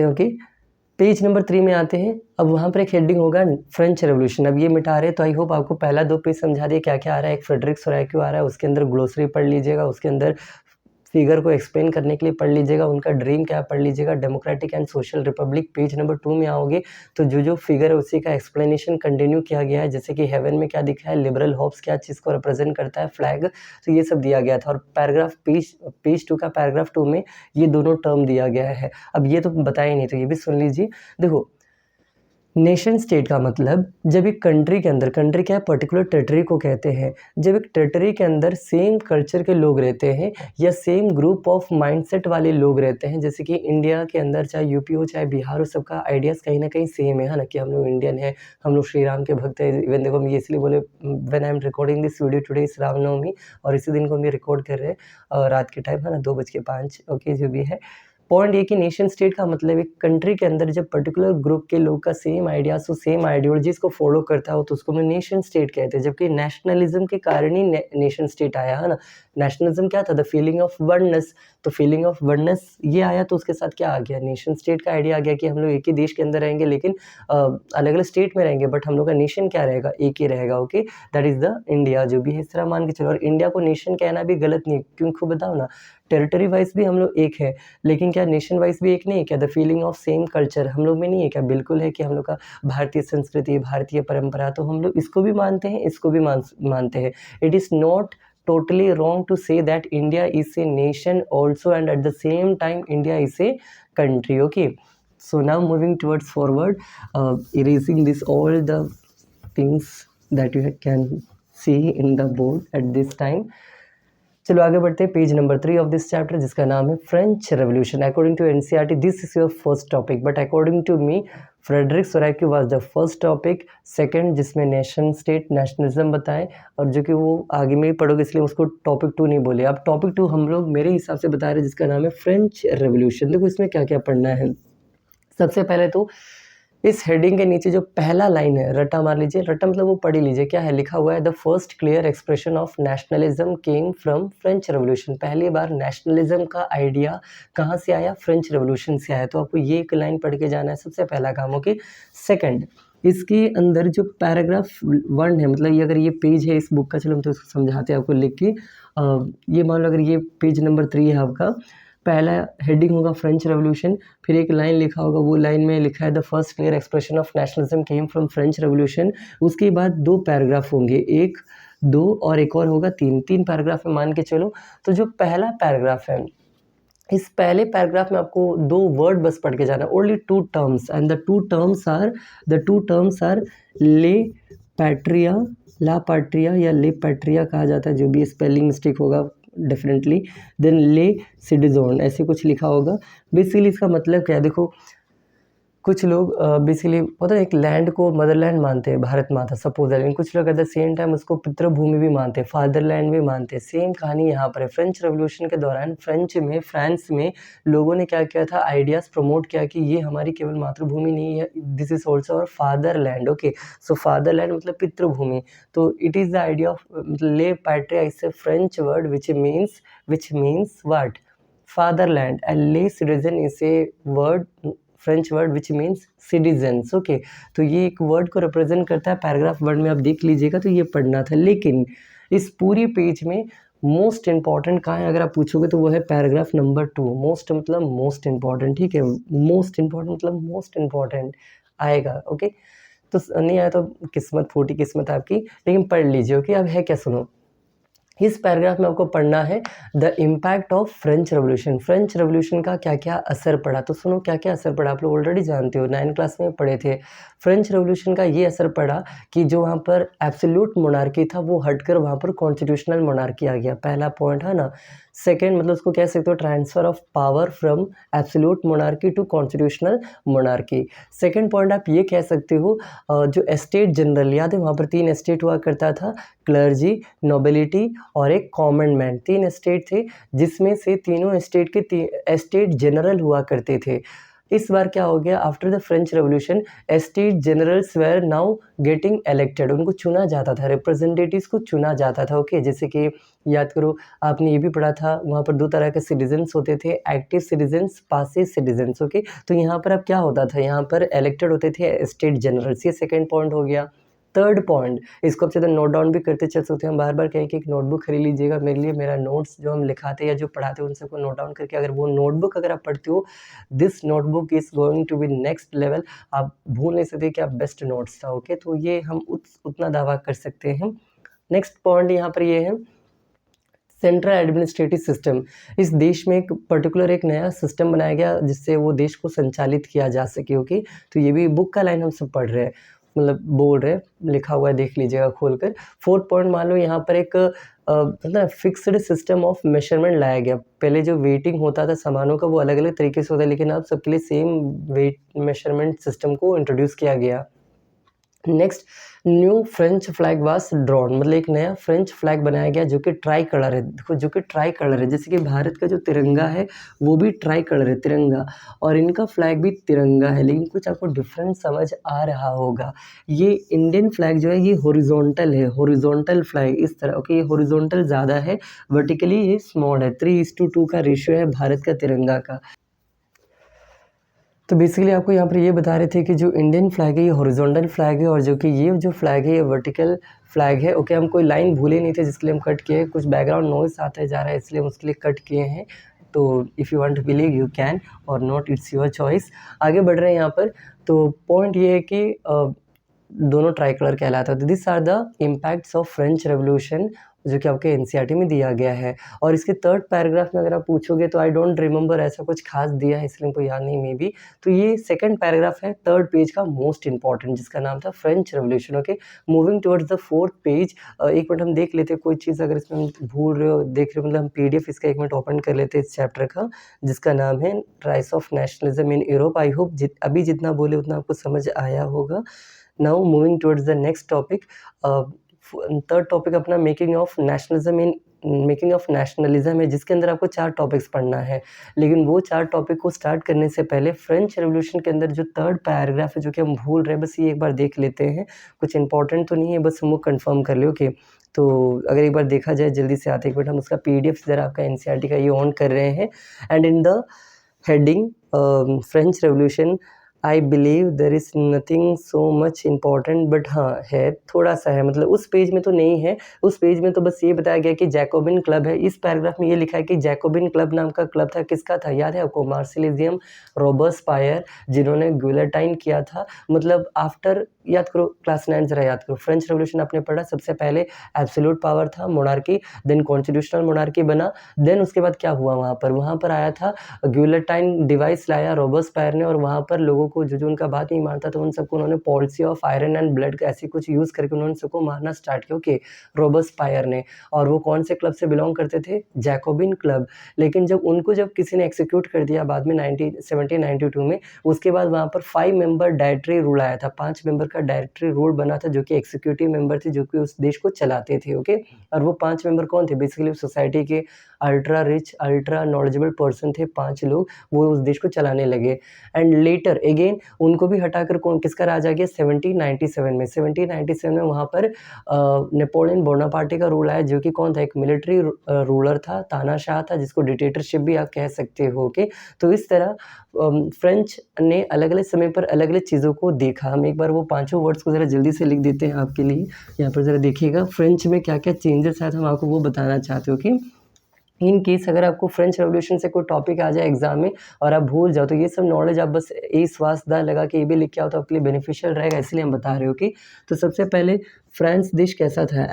ओके, पेज नंबर 3 में आते हैं। अब वहाँ पर एक हेडिंग होगा फ्रेंच रेवोल्यूशन। अब ये मिटा रहे, तो आई होप आपको पहला 2 पेज समझा दिए क्या क्या आ रहा है। एक फ्रेडरिक सोराक्यू आ रहा है, उसके अंदर ग्लोसरी पढ़ लीजिएगा, उसके अंदर फिगर को एक्सप्लेन करने के लिए पढ़ लीजिएगा, उनका ड्रीम क्या पढ़ लीजिएगा, democratic and social Republic. Page number 2 में आओगे तो जो फिगर है उसी का एक्सप्लेनेशन कंटिन्यू किया गया है, जैसे कि हेवन में क्या दिखा है, लिबरल होप्स क्या चीज़ को रिप्रेजेंट करता है, फ्लैग, तो ये सब दिया गया था। और पैराग्राफ पेज 2 का पैराग्राफ 2 में ये दोनों टर्म दिया गया है। अब ये तो बताया ही नहीं, तो ये भी सुन लीजिए। देखो, नेशन स्टेट का मतलब, जब एक कंट्री के अंदर, कंट्री क्या है, पर्टिकुलर टेरिटरी को कहते हैं, जब एक टेरिटरी के अंदर सेम कल्चर के लोग रहते हैं या सेम ग्रुप ऑफ माइंडसेट वाले लोग रहते हैं, जैसे कि इंडिया के अंदर चाहे यूपी हो चाहे बिहार हो, सबका आइडियाज़ कहीं ना कहीं सेम है ना, कि हम लोग इंडियन है, हम लोग श्री राम के भक्त हैं। इवन देखो, हम ये इसलिए बोले, when I am recording this video today इस रामनवमी, और इसी दिन को हम ये रिकॉर्ड कर रहे हैं रात के टाइम, है ना, 2:05। ओके, जो भी है, पॉइंट ये कि नेशन स्टेट का मतलब एक कंट्री के अंदर जब पर्टिकुलर ग्रुप के लोग का सेम आइडियाज हो, सेम आइडियोलॉजीज को फॉलो करता हो, तो उसको हम नेशन स्टेट कहते हैं। जबकि नेशनलिज्म के कारण ही नेशन स्टेट आया, है ना। नेशनलिज्म क्या था, द फीलिंग ऑफ वननेस, तो फीलिंग ऑफ वननेस ये आया, तो उसके साथ क्या आ गया, नेशन स्टेट का आइडिया आ गया कि हम लोग एक ही देश के अंदर रहेंगे, लेकिन अलग अलग स्टेट में रहेंगे, बट हम लोग का नेशन क्या रहेगा, एक ही रहेगा। Okay, that is the India, जो भी है इस तरह मान के चलो। और इंडिया को नेशन कहना भी गलत नहीं, क्यों, खुद बताओ ना, टेरिटरी वाइज भी हम लोग एक है, लेकिन क्या नेशन वाइज भी एक नहीं है क्या। The feeling of same culture हम लोग में नहीं है क्या, बिल्कुल है कि हम लोग का भारतीय संस्कृति, भारतीय परंपरा, तो हम लोग इसको भी मानते हैं, इसको भी मानते हैं। It is not totally wrong to say that India is a nation also, and at the same time India is a country. Okay, so now moving towards forward, erasing this all the things that you can see in the board at this time. चलो आगे बढ़ते हैं। Page number 3 of this chapter, जिसका नाम है French revolution. According to NCERT this is your first topic, but according to me Frederic Sorrieu was the first topic, second जिसमें नेशन स्टेट नेशनलिज्म बताएं, और जो कि वो आगे में ही पढ़ोगे इसलिए उसको टॉपिक 2 नहीं बोले। अब टॉपिक 2 हम लोग मेरे हिसाब से बता रहे हैं, जिसका नाम है फ्रेंच रेवोल्यूशन। देखो इसमें क्या क्या पढ़ना है। सबसे पहले तो इस हेडिंग के नीचे जो पहला लाइन है, रट्टा मार लीजिए, रट्टा मतलब वो पढ़ ही लीजिए, क्या है लिखा हुआ है, the first clear expression of nationalism came from French revolution. पहली बार नेशनलिज्म का आइडिया कहाँ से आया, फ्रेंच रेवोल्यूशन से आया। तो आपको ये एक लाइन पढ़ के जाना है, सबसे पहला काम। ओके, सेकंड, इसके अंदर जो पैराग्राफ 1 है, मतलब ये अगर ये पेज है इस बुक का, चलो हम तो इसको समझाते हैं आपको लिख के। ये मान लो अगर ये पेज नंबर 3 है आपका, पहला हेडिंग होगा फ्रेंच रेवोल्यूशन, फिर एक लाइन लिखा होगा, वो लाइन में लिखा है the first clear expression of nationalism came from French revolution. उसके बाद 2 पैराग्राफ होंगे, 1, 2 और एक और होगा 3 पैराग्राफ में मान के चलो। तो जो पहला पैराग्राफ है, इस पहले पैराग्राफ में आपको 2 वर्ड बस पढ़ के जाना, only 2 terms, and the two terms are ले पैट्रिया, ला पैट्रिया या ले पैट्रिया कहा जाता है, जो भी स्पेलिंग मिस्टेक होगा डेफिनेटली, देन ले सिटिजन, ऐसे कुछ लिखा होगा। बेसिकली इसका मतलब क्या है, देखो कुछ लोग बेसिकली पता है एक लैंड को मदरलैंड मानते हैं, भारत माता सपोज, लेकिन कुछ लोग एट द सेम टाइम उसको पितृभूमि भी मानते हैं, फादरलैंड भी मानते हैं। सेम कहानी यहाँ पर है। फ्रेंच रेवोल्यूशन के दौरान फ्रांस में लोगों ने क्या किया था, आइडियाज़ प्रमोट किया कि ये हमारी केवल मातृभूमि नहीं है, this is also our fatherland. Okay, so fatherland मतलब पितृभूमि। तो it is the idea of le patrie is a French word which means what, fatherland, and lay citizen is a French word which means citizens. Okay, तो ये एक वर्ड को रिप्रेजेंट करता है। पैराग्राफ वर्ड में आप देख लीजिएगा, तो ये पढ़ना था। लेकिन इस पूरी पेज में मोस्ट इंपॉर्टेंट कहाँ है अगर आप पूछोगे, तो वो है पैराग्राफ नंबर 2। मोस्ट मतलब मोस्ट इंपॉर्टेंट, ठीक है, मोस्ट इंपॉर्टेंट मतलब मोस्ट इंपॉर्टेंट आएगा। ओके, तो नहीं आया तो किस्मत, फूटी किस्मत आपकी, लेकिन पढ़ लीजिए। ओके, अब है क्या, सुनो, इस पैराग्राफ में आपको पढ़ना है the impact of French revolution. French revolution का क्या क्या असर पड़ा, तो सुनो क्या क्या असर पड़ा। आप लोग ऑलरेडी जानते हो, 9th क्लास में पढ़े थे। फ्रेंच रेवोल्यूशन का ये असर पड़ा कि जो वहाँ पर एब्सोल्यूट मोनार्की था वो हटकर वहाँ पर कॉन्स्टिट्यूशनल मोनार्की आ गया, पहला पॉइंट है ना। सेकेंड मतलब उसको कह सकते हो transfer of power from absolute monarchy to constitutional monarchy. Second point आप ये कह सकते हो, जो एस्टेट जनरल, याद है वहाँ पर 3 एस्टेट हुआ करता था, क्लर्जी, नोबिलिटी और एक कॉमन मैन, 3 एस्टेट थे, जिसमें से तीनों एस्टेट के एस्टेट जनरल हुआ करते थे। इस बार क्या हो गया, after the French revolution estate generals were now getting elected, उनको चुना जाता था, रिप्रेजेंटेटिव्स को चुना जाता था। ओके, जैसे कि याद करो, आपने ये भी पढ़ा था, वहाँ पर 2 तरह के सिटीजन्स होते थे, active citizens, passive citizens. Okay, तो यहाँ पर अब क्या होता था, यहाँ पर इलेक्टेड होते थे स्टेट जनरल्स। ये सेकेंड पॉइंट हो गया। थर्ड पॉइंट, इसको आप चाहे नोट डाउन भी करते चल सकते हैं, हम बार बार कहें कि एक नोटबुक खरीद लीजिएगा मेरे लिए, मेरा नोट्स जो हम लिखाते हैं या जो पढ़ाते हैं उन सबको नोट डाउन करके, अगर वो नोटबुक अगर आप पढ़ते हो, this notebook is going to be next level. आप भूल नहीं सकते कि आप बेस्ट नोट्स था। ओके, तो ये हम उतना दावा कर सकते हैं। नेक्स्ट पॉइंट यहाँ पर ये है सेंट्रल एडमिनिस्ट्रेटिव सिस्टम। इस देश में एक पर्टिकुलर एक नया सिस्टम बनाया गया जिससे वो देश को संचालित किया जा सके। ओके, तो ये भी बुक का लाइन हम सब पढ़ रहे हैं, मतलब बोल रहे हैं, लिखा हुआ है, देख लीजिएगा खोलकर। फोर्थ पॉइंट मान लो यहाँ पर एक मतलब फिक्स्ड सिस्टम ऑफ मेजरमेंट लाया गया। पहले जो वेटिंग होता था सामानों का वो अलग अलग तरीके से होता है, लेकिन अब सबके लिए सेम वेट मेजरमेंट सिस्टम को इंट्रोड्यूस किया गया। Next, new French flag was drawn, मतलब एक नया फ्रेंच फ्लैग बनाया गया जो कि ट्राई कलर है। देखो, जो कि ट्राई कलर है, जैसे कि भारत का जो तिरंगा है वो भी ट्राई कलर है, तिरंगा, और इनका फ्लैग भी तिरंगा है, लेकिन कुछ आपको डिफरेंस समझ आ रहा होगा। ये इंडियन फ्लैग जो है ये हॉरिजॉन्टल है, हॉरिजॉन्टल फ्लैग इस तरह। ओके, ये हॉरिजॉन्टल ज़्यादा है, वर्टिकली ये स्मॉल है, 3:2 का रेशियो है भारत का तिरंगा का। तो बेसिकली आपको यहाँ पर ये बता रहे थे कि जो इंडियन फ्लैग है ये हॉरिजॉन्टल फ्लैग है, और जो कि ये जो फ्लैग है ये वर्टिकल फ्लैग है। ओके, हम कोई लाइन भूले नहीं थे जिसके लिए हम कट किए, कुछ बैकग्राउंड नॉइस आता जा रहा है इसलिए हम उसके लिए कट किए हैं। तो if you want to believe you can, और नॉट, इट्स योर चॉइस। आगे बढ़ रहे हैं यहाँ पर। तो पॉइंट ये है कि दोनों ट्राई कलर कहलाता है। This are the impacts of French revolution, जो कि आपके एनसीईआरटी में दिया गया है। और इसके थर्ड पैराग्राफ में अगर आप पूछोगे तो आई डोंट रिमेंबर ऐसा कुछ खास दिया है, इसलिए हमको याद नहीं, मे बी। तो ये सेकंड पैराग्राफ है थर्ड पेज का मोस्ट इंपॉर्टेंट, जिसका नाम था French revolution. Okay, moving towards the fourth page. एक मिनट हम देख लेते हैं कोई चीज़, अगर इसमें हम भूल रहे हो, देख रहे हो, मतलब हम PDF इसका एक मिनट ओपन कर लेते हैं इस चैप्टर का, जिसका नाम है rise of nationalism in Europe. I hope अभी जितना बोले उतना आपको समझ आया होगा। Now moving towards the next topic, third topic अपना मेकिंग ऑफ नेशनलिज्म है, जिसके अंदर आपको 4 टॉपिक्स पढ़ना है। लेकिन वो 4 टॉपिक को स्टार्ट करने से पहले फ्रेंच रेवोल्यूशन के अंदर जो थर्ड पैराग्राफ है जो कि हम भूल रहे हैं, बस ये एक बार देख लेते हैं। कुछ इंपॉर्टेंट तो नहीं है, बस हम वो कंफर्म कर ले। ओके, तो अगर एक बार देखा जाए जल्दी से आते एक मिनट, हम उसका PDF ज़रा आपका NCERT का ये ऑन कर रहे हैं। And in the heading French revolution I believe there is nothing so much important, but हाँ है, थोड़ा सा है, मतलब उस पेज में तो नहीं है। उस पेज में तो बस ये बताया गया कि जैकोबिन क्लब है। इस पैराग्राफ में ये लिखा है कि जैकोबिन क्लब नाम का क्लब था, किसका था याद है आपको? मार्सिलियम रोबेस्पायर, जिन्होंने गुलेटाइन किया था। मतलब आफ्टर, याद करो क्लास 9 जरा याद करो, फ्रेंच रेवोल्यूशन आपने पढ़ा, सबसे पहले एब्सोल्यूट पावर था, मोनार्की, देन कॉन्स्टिट्यूशनल मोनार्की बना, देन उसके बाद क्या हुआ वहाँ पर आया था गुलेटाइन डिवाइस लाया रोबेस्पायर ने, और वहाँ पर लोगों को जो उनका बात नहीं मानता था उन सबको उन्होंने policy of iron and blood ऐसी कुछ यूज़ करके उन्होंने सबको मारना स्टार्ट किया, ओके, रोबेस्पायर ने। और वो कौन से क्लब से बिलोंग करते थे? Jacobin club. लेकिन जब किसी ने एक्सिक्यूट कर दिया बाद में 1792 में, उसके बाद वहाँ पर 5 मेंबर डायरेक्टरी रूल आया था, 5 मेंबर का डायरेक्टरी रूल बना था, जो कि एग्जीक्यूटिव मेंबर थे, जो कि उस देश को चलाते थे, ओके। और वो 5 मेंबर कौन थे? बेसिकली सोसाइटी के ultra rich, ultra knowledgeable person थे, 5 लोग, वो उस देश को चलाने लगे। एंड लेटर अगेन उनको भी हटाकर कौन, किसका राज आ गया? 1797 में। 1797 में वहाँ पर नेपोलियन बोनापार्टे का रूल आया, जो कि कौन था? एक मिलिट्री रूलर था, तानाशाह था, जिसको डिक्टेटरशिप भी आप कह सकते हो, ओके। तो इस तरह फ्रेंच ने अलग अलग समय पर अलग अलग चीज़ों को देखा। हम एक बार वो पांचों वर्ड्स को ज़रा जल्दी से लिख देते हैं आपके लिए। यहाँ पर ज़रा देखिएगा फ्रेंच में क्या क्या चेंजेस आया था, हम आपको वो बताना चाहते हो कि इन केस अगर आपको फ्रेंच रेवोल्यूशन से कोई टॉपिक आ जाए एग्जाम में और आप भूल जाओ, तो ये सब नॉलेज आप बस इस वास्ता लगा के ये भी लिख के आओ तो आपके लिए बेनिफिशियल रहेगा, इसलिए हम बता रहे हो कि। तो सबसे पहले फ्रांस देश कैसा था?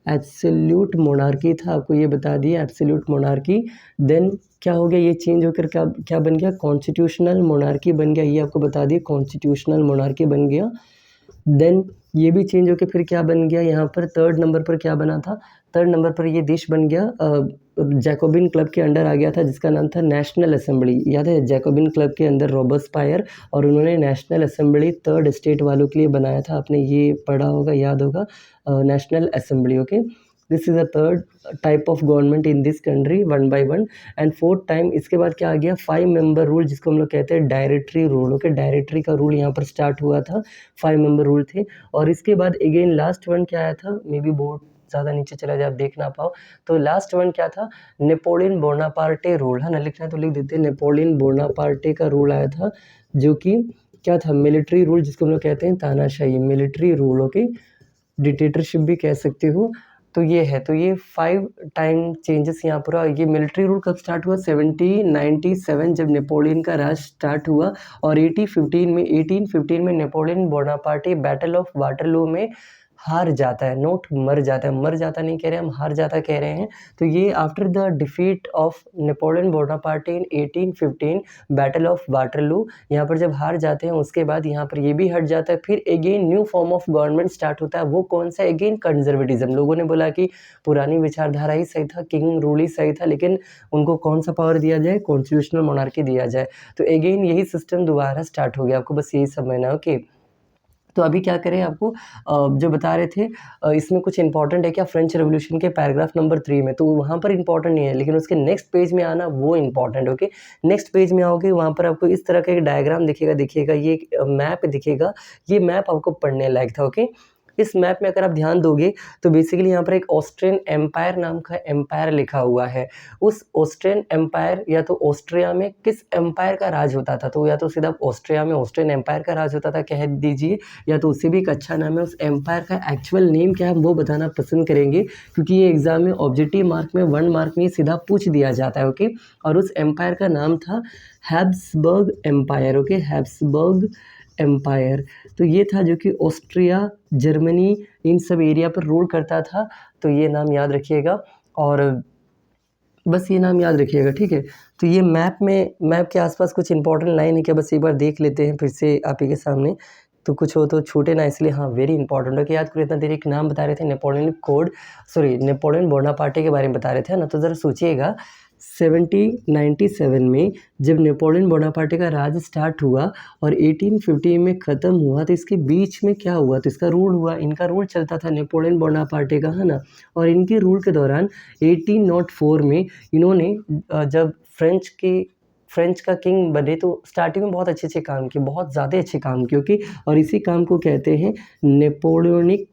एब्सोल्यूट मोनार्की था, आपको ये बता दिया, एब्सोल्यूट मोनार्की। देन क्या हो गया? ये चेंज होकर क्या बन गया? कॉन्स्टिट्यूशनल मोनार्की बन गया, ये आपको बता दिया, कॉन्स्टिट्यूशनल मोनार्की बन गया। देन ये भी चेंज होकर फिर क्या बन गया? यहाँ पर 3rd नंबर पर क्या बना था? 3rd नंबर पर ये देश बन गया, जैकोबिन क्लब के अंडर आ गया था, जिसका नाम था नेशनल असेंबली। याद है? जैकोबिन क्लब के अंदर रोबेस्पायर, और उन्होंने नेशनल असेंबली 3rd स्टेट वालों के लिए बनाया था, आपने ये पढ़ा होगा, याद होगा, national assembly, okay. This is the 3rd type of government in this country, 1 by 1। And 4th time इसके बाद क्या आ गया? 5 मेंबर रूल, जिसको हम लोग कहते हैं डायरेक्टरी रूल, ओके। डायरेक्टरी का रूल यहाँ पर स्टार्ट हुआ था, 5 मेंबर रूल थे। और इसके बाद अगेन लास्ट वन क्या आया था? मे बी बोर्ड ज़्यादा नीचे चला जाए, आप देख ना पाओ, तो लास्ट वन क्या था? नेपोलियन बोनापार्टे रूल, है ना, लिखना है तो लिख देते हैं, नेपोलियन बोनापार्टे का रूल आया था, जो कि क्या था? मिलिट्री रूल, जिसको हम लोग कहते हैं तानाशाही, मिलिट्री रूल, ओके, डिक्टेटरशिप भी कह सकते हो। तो ये है, तो ये 5 टाइम चेंजेस यहाँ पर। ये मिलिट्री रूल कब स्टार्ट हुआ? 1797, जब नेपोलियन का राज स्टार्ट हुआ। और 1815 में Napoleon Bonaparte battle of Waterloo में हार जाता है, नोट मर जाता है, मर जाता नहीं कह रहे हम, हार जाता कह रहे हैं। तो ये after the defeat of Napoleon Bonaparte in 1815 battle of Waterloo, यहाँ पर जब हार जाते हैं उसके बाद यहाँ पर ये भी हट जाता है। फिर again new form of government start होता है, वो कौन सा? Again conservatism. लोगों ने बोला कि पुरानी विचारधारा ही सही था, किंग रूल ही सही था, लेकिन उनको कौन सा पावर दिया जाए? कॉन्स्टिट्यूशनल मोनार्की दिया जाए। तो अगेन यही सिस्टम दोबारा स्टार्ट हो गया, आपको बस यही समझना है, ओके। तो अभी क्या करें, आपको जो बता रहे थे इसमें कुछ इंपॉर्टेंट है क्या? फ्रेंच रेवोल्यूशन के पैराग्राफ नंबर 3 में, तो वहाँ पर इंपॉर्टेंट नहीं है, लेकिन उसके नेक्स्ट पेज में आना वो इंपॉर्टेंट, ओके। नेक्स्ट पेज में आओगे, वहाँ पर आपको इस तरह का एक डायग्राम दिखेगा, ये एक मैप दिखेगा, ये मैप आपको पढ़ने लायक था, ओके। इस मैप में अगर आप ध्यान दोगे तो बेसिकली यहाँ पर एक ऑस्ट्रियन एम्पायर नाम का एम्पायर लिखा हुआ है। उस ऑस्ट्रियन एम्पायर, या तो ऑस्ट्रिया में किस एम्पायर का राज होता था? तो या तो सीधा ऑस्ट्रिया में ऑस्ट्रियन एम्पायर का राज होता था कह दीजिए, या तो उससे भी एक अच्छा नाम है, उस एम्पायर का एक्चुअल नेम क्या है हम वो बताना पसंद करेंगे, क्योंकि ये एग्जाम में ऑब्जेक्टिव मार्क में 1 मार्क में सीधा पूछ दिया जाता है, ओके। और उस एम्पायर का नाम था Habsburg empire, okay, Habsburg empire. तो ये था जो कि ऑस्ट्रिया, जर्मनी, इन सब एरिया पर रूल करता था। तो ये नाम याद रखिएगा, और बस ये नाम याद रखिएगा, ठीक है। तो ये मैप के आसपास कुछ इंपॉर्टेंट लाइन है क्या? बस एक बार देख लेते हैं फिर से आप ही के सामने, तो कुछ हो तो छूटे ना, इसलिए हाँ वेरी इंपॉर्टेंट है कि याद करो। इतना देर एक नाम बता रहे थे, नेपोलियन बोनापार्टे के बारे में बता रहे थे ना, तो ज़रा सोचिएगा 1797 में जब नेपोलियन बोनापार्टे का राज स्टार्ट हुआ और 1815 में ख़त्म हुआ, तो इसके बीच में क्या हुआ? तो इसका रूल हुआ, इनका रूल चलता था नेपोलियन बोनापार्टे का, है ना। और इनके रूल के दौरान 1804 में इन्होंने जब फ्रेंच का किंग बने, तो स्टार्टिंग में बहुत अच्छे काम किए, बहुत ज़्यादा अच्छे काम किए, ओके। और इसी काम को कहते हैं नेपोलियनिक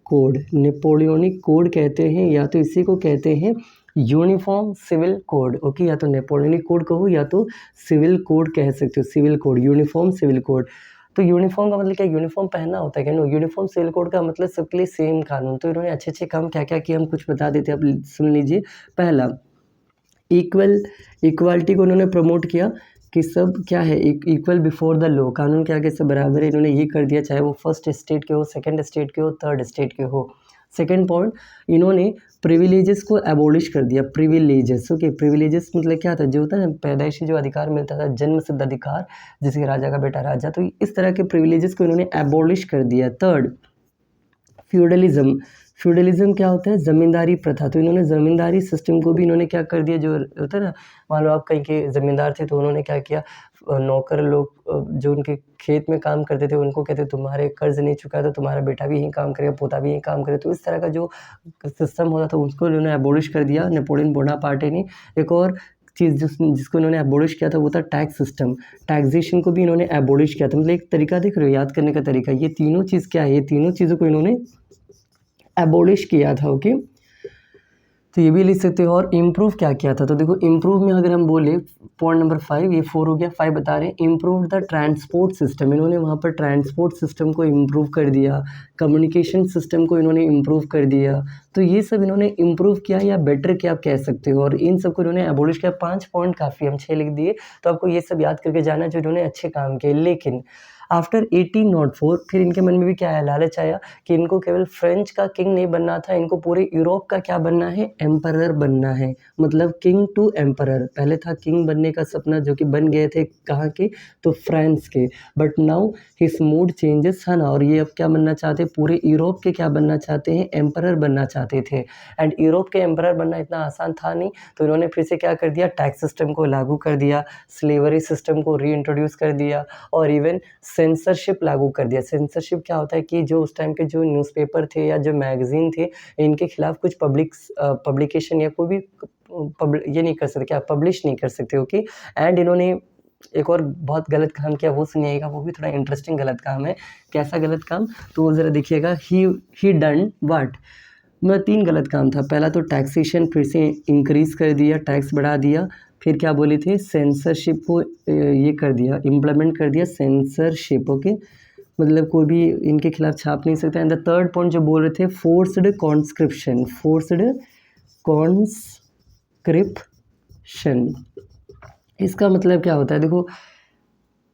कोड कहते हैं, या तो इसी को कहते हैं यूनिफॉर्म सिविल कोड, ओके, या तो नेपोलियनिक कोड कहो या तो सिविल कोड कह सकते हो, civil code, uniform civil code. तो यूनिफॉर्म का मतलब क्या, यूनिफॉर्म पहनना होता है क्या? नो, यूनिफॉर्म सिविल कोड का मतलब सबके लिए सेम कानून। तो इन्होंने अच्छे अच्छे काम क्या क्या किए हम कुछ बता देते हैं, अब सुन लीजिए। पहला, इक्वालिटी को उन्होंने प्रमोट किया कि सब क्या है, इक्वल बिफोर द लॉ, कानून के आगे सब बराबर है, इन्होंने ये कर दिया, चाहे वो फर्स्ट स्टेट के हो, सेकंड स्टेट के हो, थर्ड स्टेट के हो। सेकंड पॉइंट, इन्होंने प्रिविलेजेस को एबॉलिश कर दिया, प्रिविलेजेस, ओके, प्रिविलेजेस मतलब क्या था, जो होता है ना पैदाइशी जो अधिकार मिलता था, जन्म सिद्ध अधिकार, जैसे कि राजा का बेटा राजा, तो इस तरह के प्रिविलेजेस को इन्होंने एबॉलिश कर दिया। थर्ड, फ्यूडलिज्म, फ्यूडलिज्म क्या होता है, ज़मींदारी प्रथा, तो इन्होंने ज़मींदारी सिस्टम को भी इन्होंने क्या कर दिया, जो होता है ना, मान लो आप कहीं के ज़मींदार थे तो उन्होंने क्या किया, नौकर लोग जो उनके खेत में काम करते थे उनको कहते तुम्हारे कर्ज नहीं चुका तो तुम्हारा बेटा भी यहीं काम करेगा, पोता भी यहीं काम करे, तो इस तरह का जो सिस्टम होता था उसको इन्होंने एबॉलिश कर दिया नेपोलियन बोनापार्टे ने। एक और चीज़ जिसको इन्होंने एबॉलिश किया था वो था टैक्स सिस्टम, टैक्सेशन को भी इन्होंने एबॉलिश किया था। मतलब एक तरीका देख रहे हो याद करने का तरीका, ये तीनों चीज़ क्या है, ये तीनों चीज़ों को इन्होंने एबॉलिश किया था, ओके। तो ये भी लिख सकते हो। और इम्प्रूव क्या किया था, तो देखो इम्प्रूव में अगर हम बोले पॉइंट नंबर 5, ये 4 हो गया, 5 बता रहे हैं, इम्प्रूव द ट्रांसपोर्ट सिस्टम, इन्होंने वहाँ पर ट्रांसपोर्ट सिस्टम को इम्प्रूव कर दिया, कम्युनिकेशन सिस्टम को इन्होंने इम्प्रूव कर दिया। तो ये सब इन्होंने इम्प्रूव किया या बेटर किया आप कह सकते हो, और इन सबको इन्होंने एबॉलिश किया। 5 पॉइंट काफ़ी, हम 6 लिख दिए, तो आपको ये सब याद करके जाना जो इन्होंने अच्छे काम किए। लेकिन आफ्टर 1804 फिर इनके मन में भी क्या आया, लालच आया कि इनको केवल फ्रेंच का किंग नहीं बनना था, इनको पूरे यूरोप का क्या बनना है, एम्परर बनना है, मतलब किंग टू एम्परर। पहले था किंग बनने का सपना जो कि बन गए थे कहाँ के, तो फ्रांस के, but now his mood changes है ना, और ये अब क्या बनना चाहते, पूरे यूरोप के क्या बनना चाहते हैं, एम्परर बनना चाहते थे। एंड यूरोप के एम्परर बनना इतना आसान था नहीं, तो इन्होंने फिर से क्या कर दिया, टैक्स सिस्टम को लागू कर दिया, स्लेवरी सिस्टम को रीइंट्रोड्यूस कर दिया, और इवन सेंसरशिप लागू कर दिया। सेंसरशिप क्या होता है कि जो उस टाइम के जो न्यूज़पेपर थे या जो मैगज़ीन थे, इनके खिलाफ कुछ पब्लिकेशन या कोई भी ये नहीं कर सकते, क्या पब्लिश नहीं कर सकते, ओके। एंड इन्होंने एक और बहुत गलत काम किया, वो सुनिएगा, वो भी थोड़ा इंटरेस्टिंग गलत काम है। कैसा गलत काम, तो ज़रा देखिएगा। ही डन व्हाट, मतलब 3 गलत काम था। पहला तो टैक्सेशन फिर से इंक्रीज़ कर दिया, टैक्स बढ़ा दिया। फिर क्या बोले थे, सेंसरशिप को ये कर दिया, इम्प्लीमेंट कर दिया सेंसरशिप, ओके, मतलब कोई भी इनके खिलाफ छाप नहीं सकता। एंड द थर्ड पॉइंट जो बोल रहे थे, फोर्स्ड कॉन्स्क्रिप्शन, फोर्स्ड कॉन्स्क्रिप्शन, इसका मतलब क्या होता है, देखो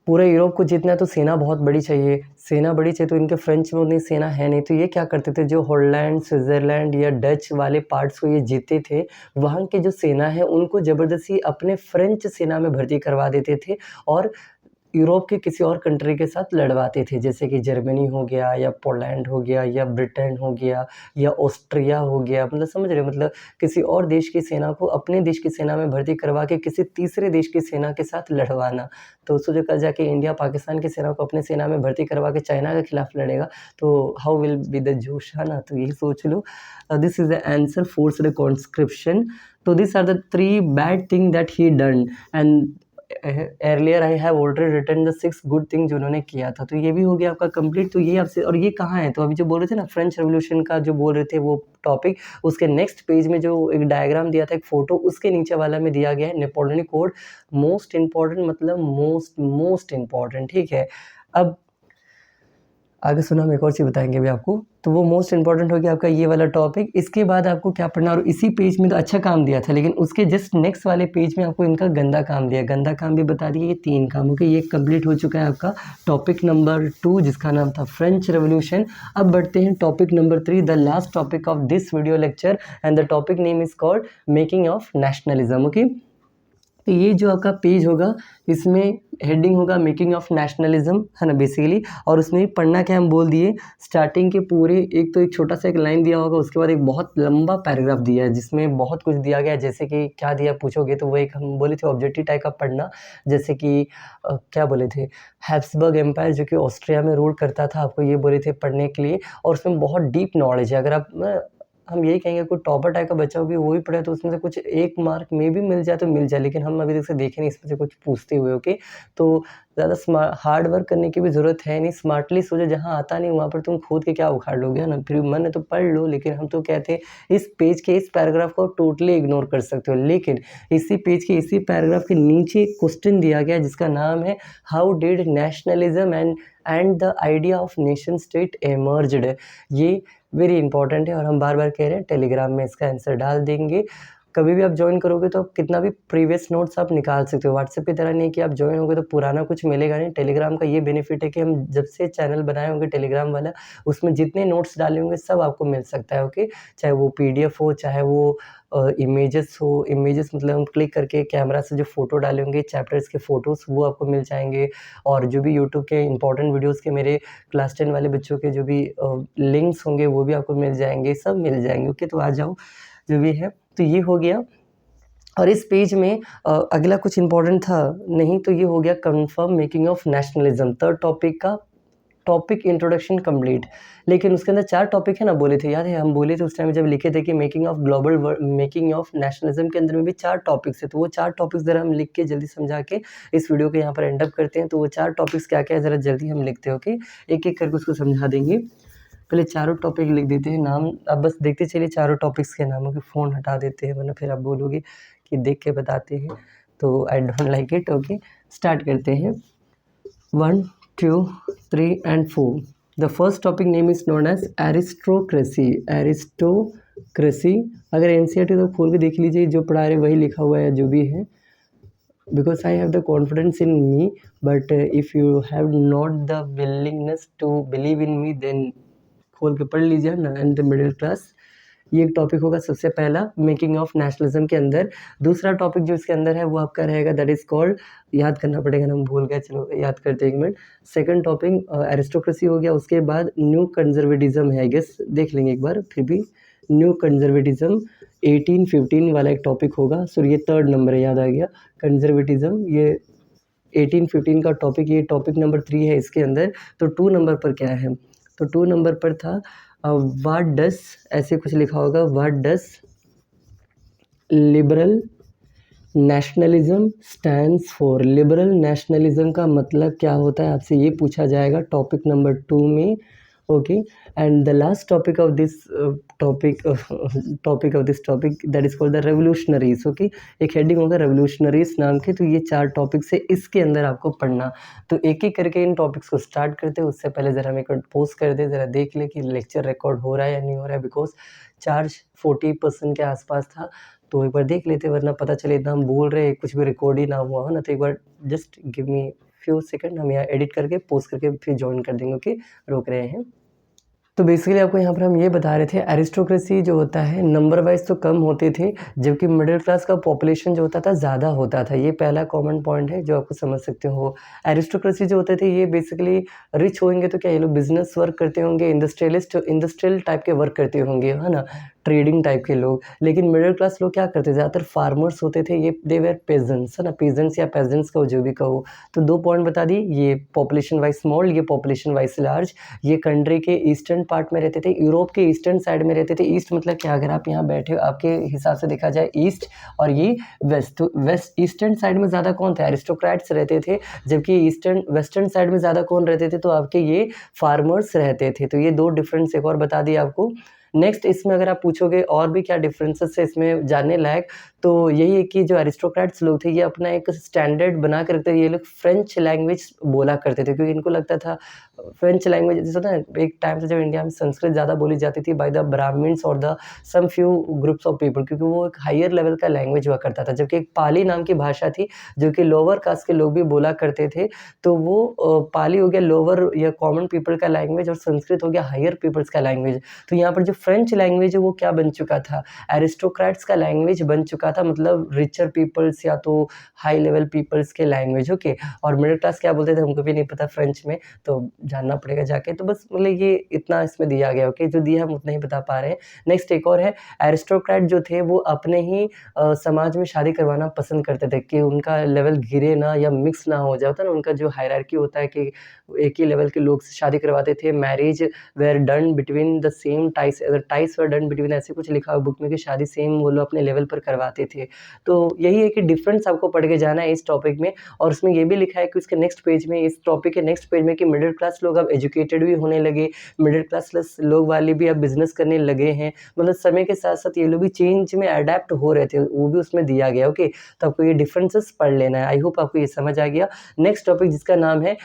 पूरे यूरोप को जीतना है तो सेना बहुत बड़ी चाहिए, सेना बड़ी चाहिए, तो इनके फ्रेंच में उतनी सेना है नहीं, तो ये क्या करते थे, जो हॉलैंड, स्विट्ज़रलैंड या डच वाले पार्ट्स को ये जीते थे, वहाँ की जो सेना है उनको ज़बरदस्ती अपने फ्रेंच सेना में भर्ती करवा देते थे, और यूरोप के किसी और कंट्री के साथ लड़वाते थे, जैसे कि जर्मनी हो गया या पोलैंड हो गया या ब्रिटेन हो गया या ऑस्ट्रिया हो गया, मतलब समझ रहे हो, मतलब किसी और देश की सेना को अपने देश की सेना में भर्ती करवा के किसी तीसरे देश की सेना के साथ लड़वाना। तो सोचो कल जाके इंडिया पाकिस्तान की सेना को अपने सेना में भर्ती करवा के चाइना के खिलाफ लड़ेगा, तो हाउ विल बी द जोश, है ना। तो यही सोच लो, this is the answer, forced conscription. तो this are the 3 bad thing that he done, and earlier I have already written the 6 good thing जो उन्होंने किया था। तो ये भी हो गया आपका कंप्लीट। तो ये आपसे, और ये कहाँ है, तो अभी जो बोल रहे थे ना फ्रेंच रेवोल्यूशन का जो बोल रहे थे वो टॉपिक, उसके नेक्स्ट पेज में जो एक डायग्राम दिया था, एक फोटो, उसके नीचे वाला में दिया गया है नेपोलियनिक कोड, मोस्ट इंपॉर्टेंट, मतलब मोस्ट इंपॉर्टेंट, ठीक है। अब आगे सुना, हम एक और चीज़ बताएंगे भी आपको, तो वो मोस्ट इंपॉर्टेंट हो गया आपका ये वाला टॉपिक। इसके बाद आपको क्या पढ़ना, और इसी पेज में तो अच्छा काम दिया था, लेकिन उसके जस्ट नेक्स्ट वाले पेज में आपको इनका गंदा काम दिया, गंदा काम भी बता दिया। ये 3 काम, ओके, ये कंप्लीट हो चुका है आपका टॉपिक नंबर 2, जिसका नाम था फ्रेंच रेवोल्यूशन। अब बढ़ते हैं topic number 3, the last topic of this video lecture, and the topic name is called making of nationalism, okay. तो ये जो आपका पेज होगा, इसमें हेडिंग होगा मेकिंग ऑफ नेशनलिज्म, है ना बेसिकली, और उसमें भी पढ़ना क्या हम बोल दिए, स्टार्टिंग के पूरे एक तो एक छोटा सा एक लाइन दिया होगा, उसके बाद एक बहुत लंबा पैराग्राफ दिया है जिसमें बहुत कुछ दिया गया है। जैसे कि क्या दिया पूछोगे तो वो एक हम बोले थे ऑब्जेक्टिव टाइप का पढ़ना, जैसे कि क्या बोले थे, हैब्सबर्ग एम्पायर जो कि ऑस्ट्रिया में रूल करता था, आपको ये बोले थे पढ़ने के लिए, और उसमें बहुत डीप नॉलेज है। अगर आप हम यही कहेंगे कोई टॉपर टाइप का बच्चा हो भी वो भी पढ़े तो उसमें से कुछ 1 मार्क में भी मिल जाए तो मिल जाए, लेकिन हम अभी तक से देखे नहीं इसमें से कुछ पूछते हुए, ओके। तो ज़्यादा हार्ड वर्क करने की भी ज़रूरत है नहीं, स्मार्टली सोचो, जहाँ आता नहीं वहाँ पर तुम खोद के क्या उखाड़ लोगे, है ना। फिर मन है तो पढ़ लो, लेकिन हम तो कहते हैं इस पेज के इस पैराग्राफ को टोटली इग्नोर कर सकते हो, लेकिन इसी पेज के इसी पैराग्राफ के नीचे एक क्वेश्चन दिया गया जिसका नाम है how did nationalism and the idea of nation state emerged. ये वेरी इंपॉर्टेंट है और हम बार बार कह रहे हैं टेलीग्राम में इसका आंसर डाल देंगे। कभी भी आप ज्वाइन करोगे तो आप कितना भी प्रीवियस नोट्स आप निकाल सकते हो। व्हाट्सएप की तरह नहीं कि आप ज्वाइन होगे तो पुराना कुछ मिलेगा नहीं। टेलीग्राम का ये बेनिफिट है कि हम जब से चैनल बनाए होंगे टेलीग्राम वाला, उसमें जितने नोट्स डाले होंगे सब आपको मिल सकता है, ओके। चाहे वो पीडीएफ हो, चाहे वो इमेजेस हो। इमेजेस मतलब हम क्लिक करके कैमरा से जो फ़ोटो डाले होंगे चैप्टर्स के फ़ोटोज़ वो आपको मिल जाएंगे, और जो भी यूट्यूब के इंपॉर्टेंट वीडियोज़ के मेरे क्लास 10 वाले बच्चों के जो भी लिंक्स होंगे वो भी आपको मिल जाएंगे, सब मिल जाएंगे, ओके। तो आ जाओ, जो भी है तो ये हो गया। और इस पेज में अगला कुछ इंपॉर्टेंट था नहीं, तो ये हो गया confirm making of nationalism, third topic का टॉपिक इंट्रोडक्शन कंप्लीट। लेकिन उसके अंदर 4 टॉपिक है ना बोले थे, याद है हम बोले थे उस टाइम जब लिखे थे कि मेकिंग ऑफ नेशनलिज्म के अंदर में भी 4 टॉपिक्स है। तो वो 4 टॉपिक्स ज़रा हम लिख के जल्दी समझा के इस वीडियो को यहाँ पर एंड अप करते हैं। तो वो 4 टॉपिक्स क्या क्या है ज़रा जल्दी हम लिखते हैं, ओके। एक एक करके उसको समझा देंगे। पहले चारों टॉपिक लिख देते हैं, नाम अब बस देखते चलिए चारों टॉपिक्स के नामों के फ़ोन हटा देते हैं, वरना फिर आप बोलोगे कि देख के बताते हैं, तो I don't like it, okay. Start करते हैं। 1, 2, 3 and 4. The first topic name is known as aristocracy. Aristocracy. अगर NCERT तो खोल के देख लीजिए, जो पढ़ा रहे वही लिखा हुआ है जो भी है, because I have the confidence in me, but if you have not the willingness to believe in me, then खोल के पढ़ लीजिए ना। एंड द मिडिल क्लास, ये एक टॉपिक होगा सबसे पहला मेकिंग ऑफ नेशनलिज्म के अंदर। दूसरा टॉपिक जो इसके अंदर है वो आपका रहेगा दैट इज़ कॉल्ड, याद करना पड़ेगा ना, हम भूल गए, चलो याद करते हैं एक मिनट। सेकंड टॉपिक एरिस्टोक्रेसी हो गया, उसके बाद न्यू कंजर्वेटिज्म है, आई गेस देख लेंगे एक बार फिर भी। न्यू कंजर्वेटिज्म 1815 वाला एक टॉपिक होगा, सो ये थर्ड नंबर है, याद आ गया। कंजर्वेटिज्म ये 1815 का टॉपिक, ये टॉपिक नंबर 3 है इसके अंदर। तो 2 नंबर पर क्या है, तो 2 नंबर पर था व्हाट डस, ऐसे कुछ लिखा होगा, what does liberal nationalism stands for. Liberal nationalism का मतलब क्या होता है, आपसे ये पूछा जाएगा टॉपिक नंबर 2 में, okay. And the last topic of this topic that is called the revolutionaries, okay. एक हेडिंग होगा रेवोल्यूशनरीज नाम के। तो ये 4 टॉपिक्स है इसके अंदर आपको पढ़ना। तो एक एक करके इन टॉपिक्स को स्टार्ट करते हैं। उससे पहले ज़रा हम एक पोज कर दे, ज़रा देख ले कि लेक्चर रिकॉर्ड हो रहा है या नहीं हो रहा है, बिकॉज चार्ज 40% के आसपास था, तो एक बार देख लेते, वरना पता चले इतना हम बोल रहे हैं कुछ भी रिकॉर्ड ही ना हुआ हो ना। तो एक बार just give me few second, हम यहाँ एडिट करके पोस्ट करके फिर ज्वाइन कर देंगे, ओके। रोक रहे हैं। तो बेसिकली आपको यहाँ पर हम ये बता रहे थे एरिस्टोक्रेसी जो होता है नंबर वाइज तो कम होते थे, जबकि मिडिल क्लास का पॉपुलेशन जो होता था ज़्यादा होता था। ये पहला कॉमन पॉइंट है जो आपको समझ सकते हो। एरिस्टोक्रेसी जो होते थे ये बेसिकली रिच होंगे तो क्या ये लोग बिजनेस वर्क करते होंगे, इंडस्ट्रियल टाइप के वर्क करते होंगे, है ना, ट्रेडिंग टाइप के लोग। लेकिन मिडिल क्लास लोग क्या करते थे, ज़्यादातर फार्मर्स होते थे, ये दे वेर पेजेंट्स, है ना, पेजेंट्स या पेजेंट्स कहो जो भी कहो। तो 2 पॉइंट बता दी, ये पॉपुलेशन वाइज स्मॉल, ये पॉपुलेशन वाइज लार्ज। ये कंट्री के ईस्टर्न पार्ट में रहते थे, यूरोप के ईस्टर्न साइड में रहते थे। ईस्ट मतलब क्या, अगर आप यहाँ बैठे हो आपके हिसाब से देखा जाए ईस्ट, और ये वेस्ट, तो वेस्ट ईस्टर्न साइड में ज़्यादा कौन थे, एरिस्टोक्रेट्स रहते थे, जबकि वेस्टर्न साइड में ज़्यादा कौन रहते थे, तो आपके ये फार्मर्स रहते थे। तो ये 2 डिफरेंस एक और बता दिए आपको। नेक्स्ट इसमें अगर आप पूछोगे और भी क्या डिफरेंसेस है इसमें जानने लायक, तो यही है कि जो एरिस्टोक्रेट्स लोग थे ये अपना एक स्टैंडर्ड बना कर रखते थे। ये लोग फ्रेंच लैंग्वेज बोला करते थे, क्योंकि इनको लगता था फ्रेंच लैंग्वेज, जैसे ना एक टाइम से जब इंडिया में संस्कृत ज़्यादा बोली जाती थी बाय द ब्राह्मण्स और the some few groups of people, क्योंकि वो एक हायर लेवल का लैंग्वेज हुआ करता था। जबकि एक पाली नाम की भाषा थी जो कि लोअर कास्ट के लोग भी बोला करते थे। तो वो पाली हो गया लोअर या कॉमन पीपल का लैंग्वेज, और संस्कृत हो गया हायर पीपल्स का लैंग्वेज। तो यहाँ पर जो फ्रेंच लैंग्वेज है वो क्या बन चुका था, एरिस्टोक्रेट्स का लैंग्वेज बन चुका चुका था, मतलब रिचर पीपल्स या तो हाई लेवल पीपल्स के लैंग्वेज, ओके। और मिडिल क्लास क्या बोलते थे हमको भी नहीं पता फ्रेंच में, तो जानना पड़ेगा जाके। तो बस मतलब ये इतना इसमें दिया गया, ओके, जो दिया हम उतना ही बता पा रहे हैं। नेक्स्ट एक और है, एरिस्टोक्रेट जो थे वो अपने ही समाज में शादी करवाना पसंद करते थे कि उनका लेवल गिरे ना या मिक्स ना हो जाता ना, उनका जो हायरार्की होता है कि एक ही लेवल के लोग से शादी करवाते थे। Marriage were done between the same ties, अगर टाइस वर डन बिटवीन ऐसे कुछ लिखा हुआ बुक में कि शादी सेम वो लोग अपने लेवल पर करवाते थे। तो यही है कि डिफरेंस आपको पढ़ के जाना है इस टॉपिक में। और उसमें ये भी लिखा है कि उसके नेक्स्ट पेज में, इस टॉपिक के नेक्स्ट पेज में, कि मिडिल क्लास लोग अब एजुकेटेड भी होने लगे, मिडिल क्लास लोग वाले भी अब बिजनेस करने लगे हैं, मतलब समय के साथ साथ ये लोग भी चेंज में अडेप्ट हो रहे थे, वो भी उसमें दिया गया, ओके। तो आपको ये डिफरेंसेस पढ़ लेना है। आई होप आपको ये समझ आ गया। नेक्स्ट टॉपिक जिसका नाम है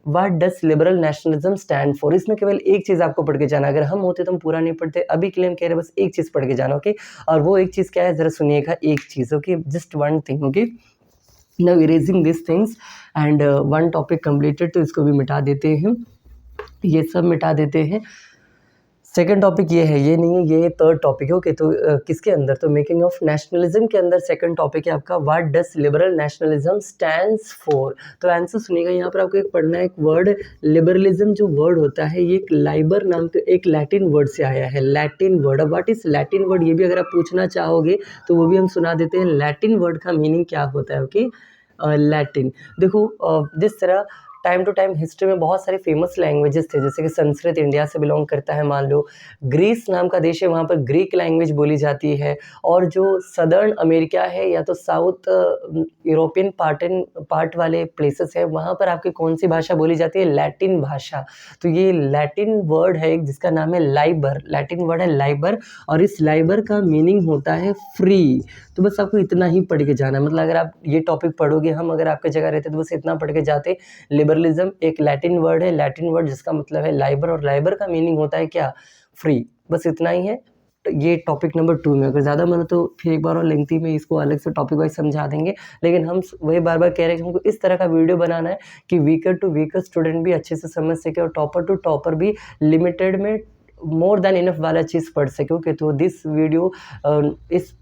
what does liberal nationalism stand for. इसमें केवल एक चीज़ आपको पढ़ के जाना, अगर हम होते तो हम पूरा नहीं पढ़ते, अभी के लिए हम कह रहे हैं बस एक चीज़ पढ़ के जाना, ओके। और वो एक चीज़ क्या है, ज़रा सुनिएगा, एक चीज़, okay, just one thing, okay. Now erasing this things and one topic completed, तो इसको भी मिटा देते हैं, ये सब मिटा देते हैं। सेकंड टॉपिक ये है, ये नहीं है, ये थर्ड टॉपिक है, ओके। तो किसके अंदर, तो मेकिंग ऑफ नेशनलिज्म के अंदर सेकंड टॉपिक है आपका what does liberal nationalism stands for. तो आंसर सुनिएगा, यहाँ पर आपको एक पढ़ना है, एक वर्ड लिबरलिज्म जो वर्ड होता है ये एक लाइबर नाम के एक लैटिन वर्ड से आया है, लैटिन वर्ड। अब व्हाट इज लैटिन वर्ड, ये भी अगर आप पूछना चाहोगे तो वो भी हम सुना देते हैं, लैटिन वर्ड का मीनिंग क्या होता है, ओके। लैटिन, देखो जिस तरह टाइम टू टाइम हिस्ट्री में बहुत सारे फेमस लैंग्वेजेस थे, जैसे कि संस्कृत इंडिया से बिलोंग करता है, मान लो ग्रीस नाम का देश है, वहाँ पर ग्रीक लैंग्वेज बोली जाती है। और जो सदर्न अमेरिका है या तो साउथ यूरोपियन पार्ट वाले प्लेसेस है, वहाँ पर आपकी कौन सी भाषा बोली जाती है, लैटिन भाषा। तो ये लैटिन वर्ड है एक जिसका नाम है लाइबर, लैटिन वर्ड है लाइबर, और इस लाइबर का मीनिंग होता है फ्री। तो बस आपको इतना ही पढ़ के जाना है, मतलब अगर आप ये टॉपिक पढ़ोगे, हम अगर आपकी जगह रहते तो बस इतना पढ़ के जाते। लिबरलिज्म एक लैटिन वर्ड है, लैटिन वर्ड जिसका मतलब है लाइबर, और लाइबर का मीनिंग होता है क्या, फ्री। बस इतना ही है। तो ये टॉपिक नंबर 2 में, अगर ज़्यादा मन हो तो फिर एक बार और लेंथी में इसको अलग से टॉपिक वाइज समझा देंगे, लेकिन हम वही बार बार कह रहे हैं कि हमको इस तरह का वीडियो बनाना है कि वीकर टू वीकर स्टूडेंट भी अच्छे से समझ सके और टॉपर टू टॉपर भी लिमिटेड में मोर देन इनफ वाला चीज़ पढ़ सके, ओके। तो this video is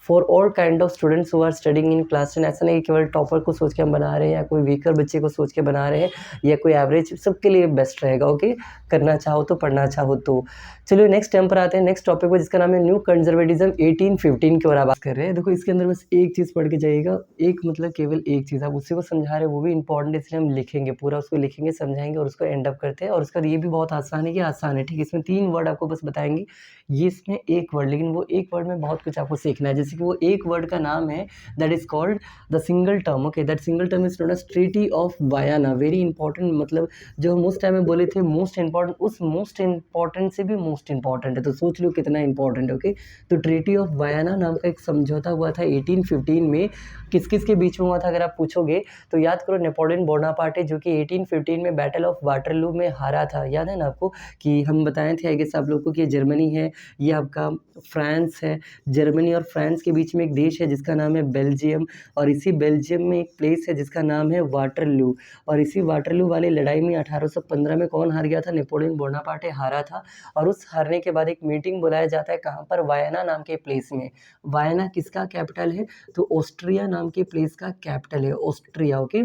for all kind of students who are studying in class 10। ऐसा नहीं कि केवल टॉपर को सोच के हम बना रहे हैं या कोई वीकर बच्चे को सोच के बना रहे हैं या कोई एवरेज, सबके लिए बेस्ट रहेगा, ओके। करना चाहो तो, पढ़ना चाहो तो। चलिए नेक्स्ट टाइम पर आते हैं, नेक्स्ट टॉपिक पर जिसका नाम है न्यू कंजर्वेटिज्म 1815 के बारे में बात कर रहे हैं। देखो इसके अंदर बस एक चीज़ पढ़ के जाइएगा, एक मतलब केवल एक चीज़, आप उसी को समझा रहे हैं, वो भी इंपॉर्टेंट, इसलिए हम लिखेंगे पूरा, उसको लिखेंगे, समझाएंगे और उसको एंड अप करते हैं। और उसका ये भी बहुत आसान है कि आसान है, ठीक है। इसमें 3 वर्ड आपको बस बताएंगे, ये इसमें एक वर्ड, लेकिन वो एक वर्ड में बहुत कुछ आपको सीखना है। जैसे कि वो एक वर्ड का नाम है that is called the single term, okay. That single term is known as Treaty of Vienna, very important, मतलब जो हम उस टाइम में बोले थे मोस्ट इंपॉर्टेंट, उस मोस्ट इंपॉर्टेंट से भी मोस्ट इंपॉर्टेंट है, तो सोच लो कितना इंपॉर्टेंट है, ओके। तो ट्रीटी ऑफ वायाना नाम का एक समझौता हुआ था 1815 में। किस किस के बीच में हुआ था अगर आप पूछोगे तो याद करो, नेपोलियन बोनापार्टे जो कि 1815 में बैटल ऑफ वाटरलू में हारा था, याद है ना आपको, कि हम बताए थे आई गेस आप लोग को कि ये जर्मनी है, ये आपका फ्रांस है, जर्मनी और फ्रांस के बीच में एक देश है जिसका नाम है बेल्जियम, और इसी बेल्जियम में एक प्लेस है जिसका नाम है वाटरलू। और इसी वाटरलू वाली लड़ाई में 1815 में कौन हार गया था, नेपोलियन बोनापार्टे हारा था। और उस हारने के बाद एक मीटिंग बुलाया जाता है, कहाँ पर, वायना नाम के प्लेस में। वायना किसका कैपिटल है, तो ऑस्ट्रिया नाम के प्लेस का कैपिटल है, ऑस्ट्रिया, ओके।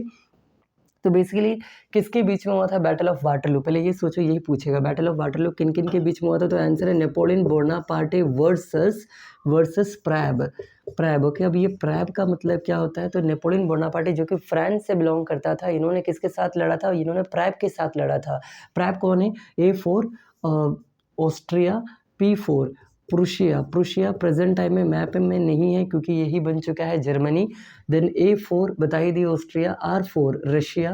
तो बेसिकली किसके बीच में हुआ था बैटल ऑफ वाटरलू, पहले ये सोचो, यही पूछेगा बैटल ऑफ वाटरलू किन किन के बीच में हुआ था। तो आंसर है नेपोलियन बोनापार्टे वर्सेस प्रैब, ओके। अब ये प्रैब का मतलब क्या होता है, तो नेपोलियन बोनापार्टे जो कि फ्रांस से बिलोंग करता था, इन्होंने किसके साथ लड़ा था, इन्होंने प्रैब के साथ लड़ा था। प्रैब कौन है, A4 Austria, P4 Prussia present time में मैप में नहीं है क्योंकि यही बन चुका है जर्मनी। देन A4 बताई दी ऑस्ट्रिया, R4 रशिया,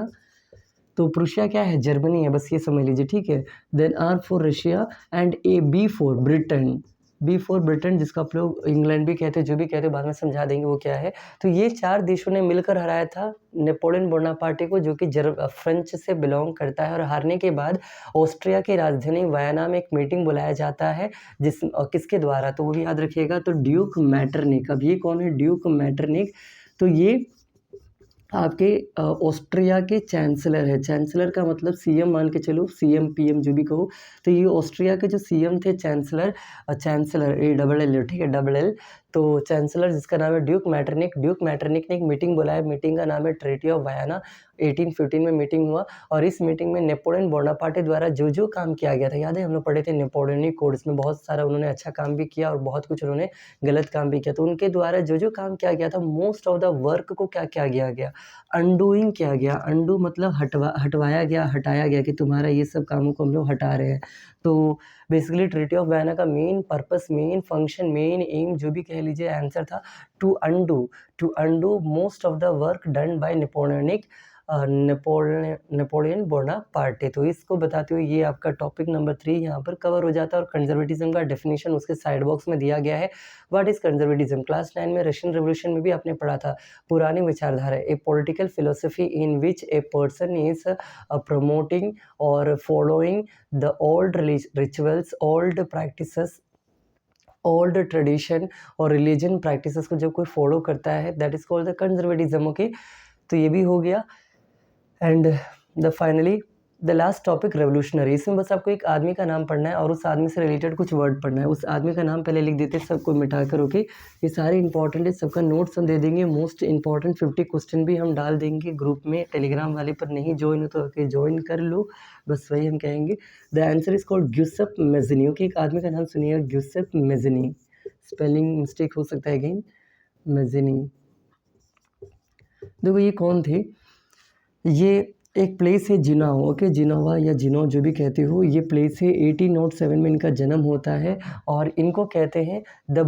तो प्रुशिया क्या है, जर्मनी है, बस ये समझ लीजिए, ठीक है। Then R4 Russia and B4 Britain, B4 Britain जिसको आप लोग इंग्लैंड भी कहते हैं, जो भी कहते हैं बाद में समझा देंगे वो क्या है। तो ये 4 देशों ने मिलकर हराया था नेपोलियन बोनापार्टे को, जो कि फ्रेंच से बिलोंग करता है। और हारने के बाद ऑस्ट्रिया की राजधानी वायना में एक मीटिंग बुलाया जाता है किसके द्वारा, तो वो भी याद रखिएगा, तो ड्यूक मैटरनिक। अब ये कौन है, ड्यूक मैटरनिक, तो ये आपके ऑस्ट्रिया के चांसलर है। चांसलर का मतलब सीएम मान के चलो, सीएम पीएम जो भी कहो। तो ये ऑस्ट्रिया के जो सीएम थे chancellor, chancellor A double L, ठीक है, double L। तो चांसलर जिसका नाम है ड्यूक मैटरनिक ने एक मीटिंग बुलाया, मीटिंग का नाम है ट्रीटी ऑफ वायाना। 1815 में मीटिंग हुआ और इस मीटिंग में नेपोलियन बोनापार्टे द्वारा जो जो काम किया गया था, याद है हम लोग पढ़े थे नेपोलियनिक कोड, इसमें बहुत सारा उन्होंने अच्छा काम भी किया और बहुत कुछ उन्होंने गलत काम भी किया। तो उनके द्वारा जो जो काम किया गया था, मोस्ट ऑफ द वर्क को क्या किया गया, अनडूइंग किया गया। अनडू मतलब हटवाया गया, हटाया गया कि तुम्हारा ये सब कामों को हम लोग हटा रहे हैं। तो बेसिकली ट्रीटी ऑफ वायाना का main purpose, main function, main aim जो भी कह लीजिए आंसर था to undo most of the work done by Napoleon Bonaparte. तो इसको बताते हुए ये आपका टॉपिक नंबर 3 यहाँ पर कवर हो जाता है। और कंजर्वेटिज्म का डेफिनेशन उसके साइड बॉक्स में दिया गया है। What is conservatism? क्लास 9 में रशियन रेवोल्यूशन में भी आपने पढ़ा था। पुरानी विचारधारा, a political philosophy in which a person is promoting और following the old rituals, old practices, old tradition और रिलीजन प्रैक्टिसेस को जब कोई फॉलो करता है, that is called the conservatism. Okay, तो ये भी हो गया। And the finally the last topic revolutionary. इसमें बस आपको एक आदमी का नाम पढ़ना है और उस आदमी से रिलेटेड कुछ वर्ड पढ़ना है। उस आदमी का नाम पहले लिख देते हैं, सबको मिटाकर। ओके, ये सारे इंपॉर्टेंट है, सबका नोट्स हम दे देंगे। मोस्ट इंपॉर्टेंट 50 क्वेश्चन भी हम डाल देंगे ग्रुप में, टेलीग्राम वाले पर नहीं ज्वाइन हो तो आके ज्वाइन कर लो, बस वही हम कहेंगे। The answer is called Giuseppe Mazzini. Okay, एक आदमी का नाम सुनिएगा, ग्यूसेप मेज़नी। स्पेलिंग मिस्टेक हो सकता है अगेन, मेज़नी। देखो ये कौन थे, ये एक प्लेस है जिनाओ। ओके, जिनोवा या जिनो जो भी कहते हो, ये प्लेस है। 1807 में इनका जन्म होता है और इनको कहते हैं the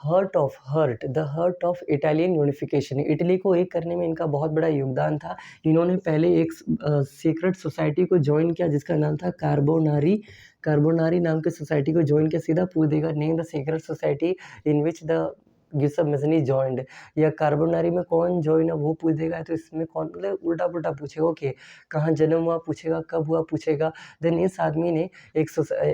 hurt of Italian unification. Italy को एक करने में इनका बहुत बड़ा योगदान था। इन्होंने पहले एक सीक्रेट सोसाइटी को ज्वाइन किया जिसका नाम था कार्बोनारी नाम की सोसाइटी को ज्वाइन किया। सीधा पूछ देगा name the secret society in which the Giuseppe Mazzini joined, या कार्बोनारी में कौन ज्वाइन है वो पूछ देगा। तो इसमें कौन, मतलब उल्टा पुल्टा पूछेगा। ओके, कहाँ जन्म हुआ पूछेगा, कब हुआ पूछेगा। देन इस आदमी ने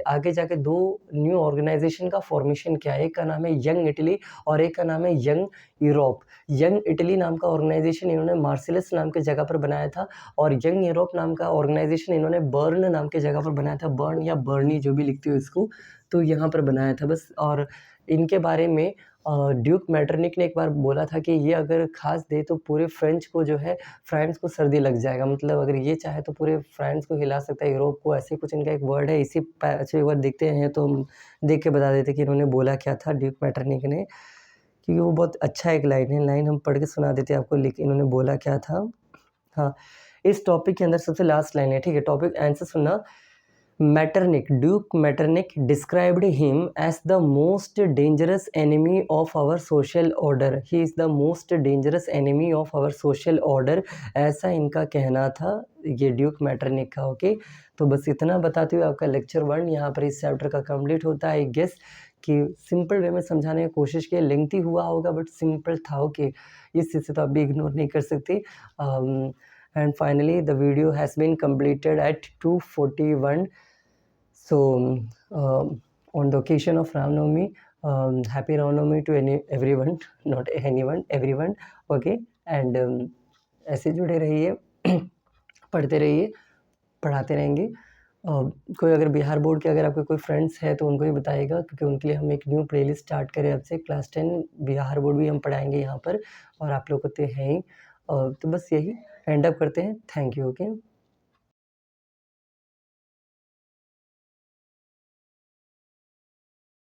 आगे जाके 2 न्यू ऑर्गेनाइजेशन का फॉर्मेशन किया। एक का नाम है यंग इटली और एक का नाम है यंग यूरोप। यंग इटली नाम का ऑर्गेनाइजेशन इन्होंने मार्सिलस नाम के जगह पर बनाया था और यंग यूरोप नाम का ऑर्गेनाइजेशन इन्होंने बर्न नाम के जगह पर बनाया था। बर्न या बर्नी जो भी लिखते हो इसको, तो यहाँ पर बनाया था बस। और इनके बारे में ड्यूक मैटरनिक ने एक बार बोला था कि ये अगर खास दे तो पूरे फ्रेंच को सर्दी लग जाएगा। मतलब अगर ये चाहे तो पूरे फ्रांस को हिला सकता है, यूरोप को, ऐसे कुछ इनका एक वर्ड है। इसी अच्छा एक बार देखते हैं तो हम देख के बता देते कि इन्होंने बोला क्या था ड्यूक मैटरनिक ने, क्योंकि वो बहुत अच्छा एक लाइन हम पढ़ के सुना देते हैं आपको, लेकिन इन्होंने बोला क्या था। हाँ, इस टॉपिक के अंदर सबसे लास्ट लाइन है, ठीक है। टॉपिक आंसर सुनना। Duke Metternich described him as the most dangerous enemy of our social order. He is the most dangerous enemy of our social order. ऐसा इनका कहना था, ये ड्यूक मैटरनिक का। ओके, तो बस इतना बताते हुए आपका लेक्चर 1 यहाँ पर इस चैप्टर का कंप्लीट होता है। गेस कि सिंपल वे में समझाने की कोशिश की, लेंथी हुआ होगा बट सिंपल था। ओके, इस चीज़ से तो आप भी इग्नोर नहीं कर सकते। And finally the video has been completed at 2:41. So on the occasion of Ram Navami, happy Ram Navami to everyone, not anyone, everyone. Okay, and ऐसे जुड़े रहिए, पढ़ते रहिए, पढ़ाते रहेंगे। कोई अगर बिहार बोर्ड के अगर आपके कोई फ्रेंड्स है तो उनको भी बताइएगा, क्योंकि उनके लिए हम एक न्यू प्लेलिस्ट स्टार्ट करें अब से। क्लास 10 बिहार बोर्ड भी हम पढ़ाएंगे यहाँ पर, और आप लोग को तो हैं ही। तो बस यही एंड अप करते हैं। Thank you. ओके।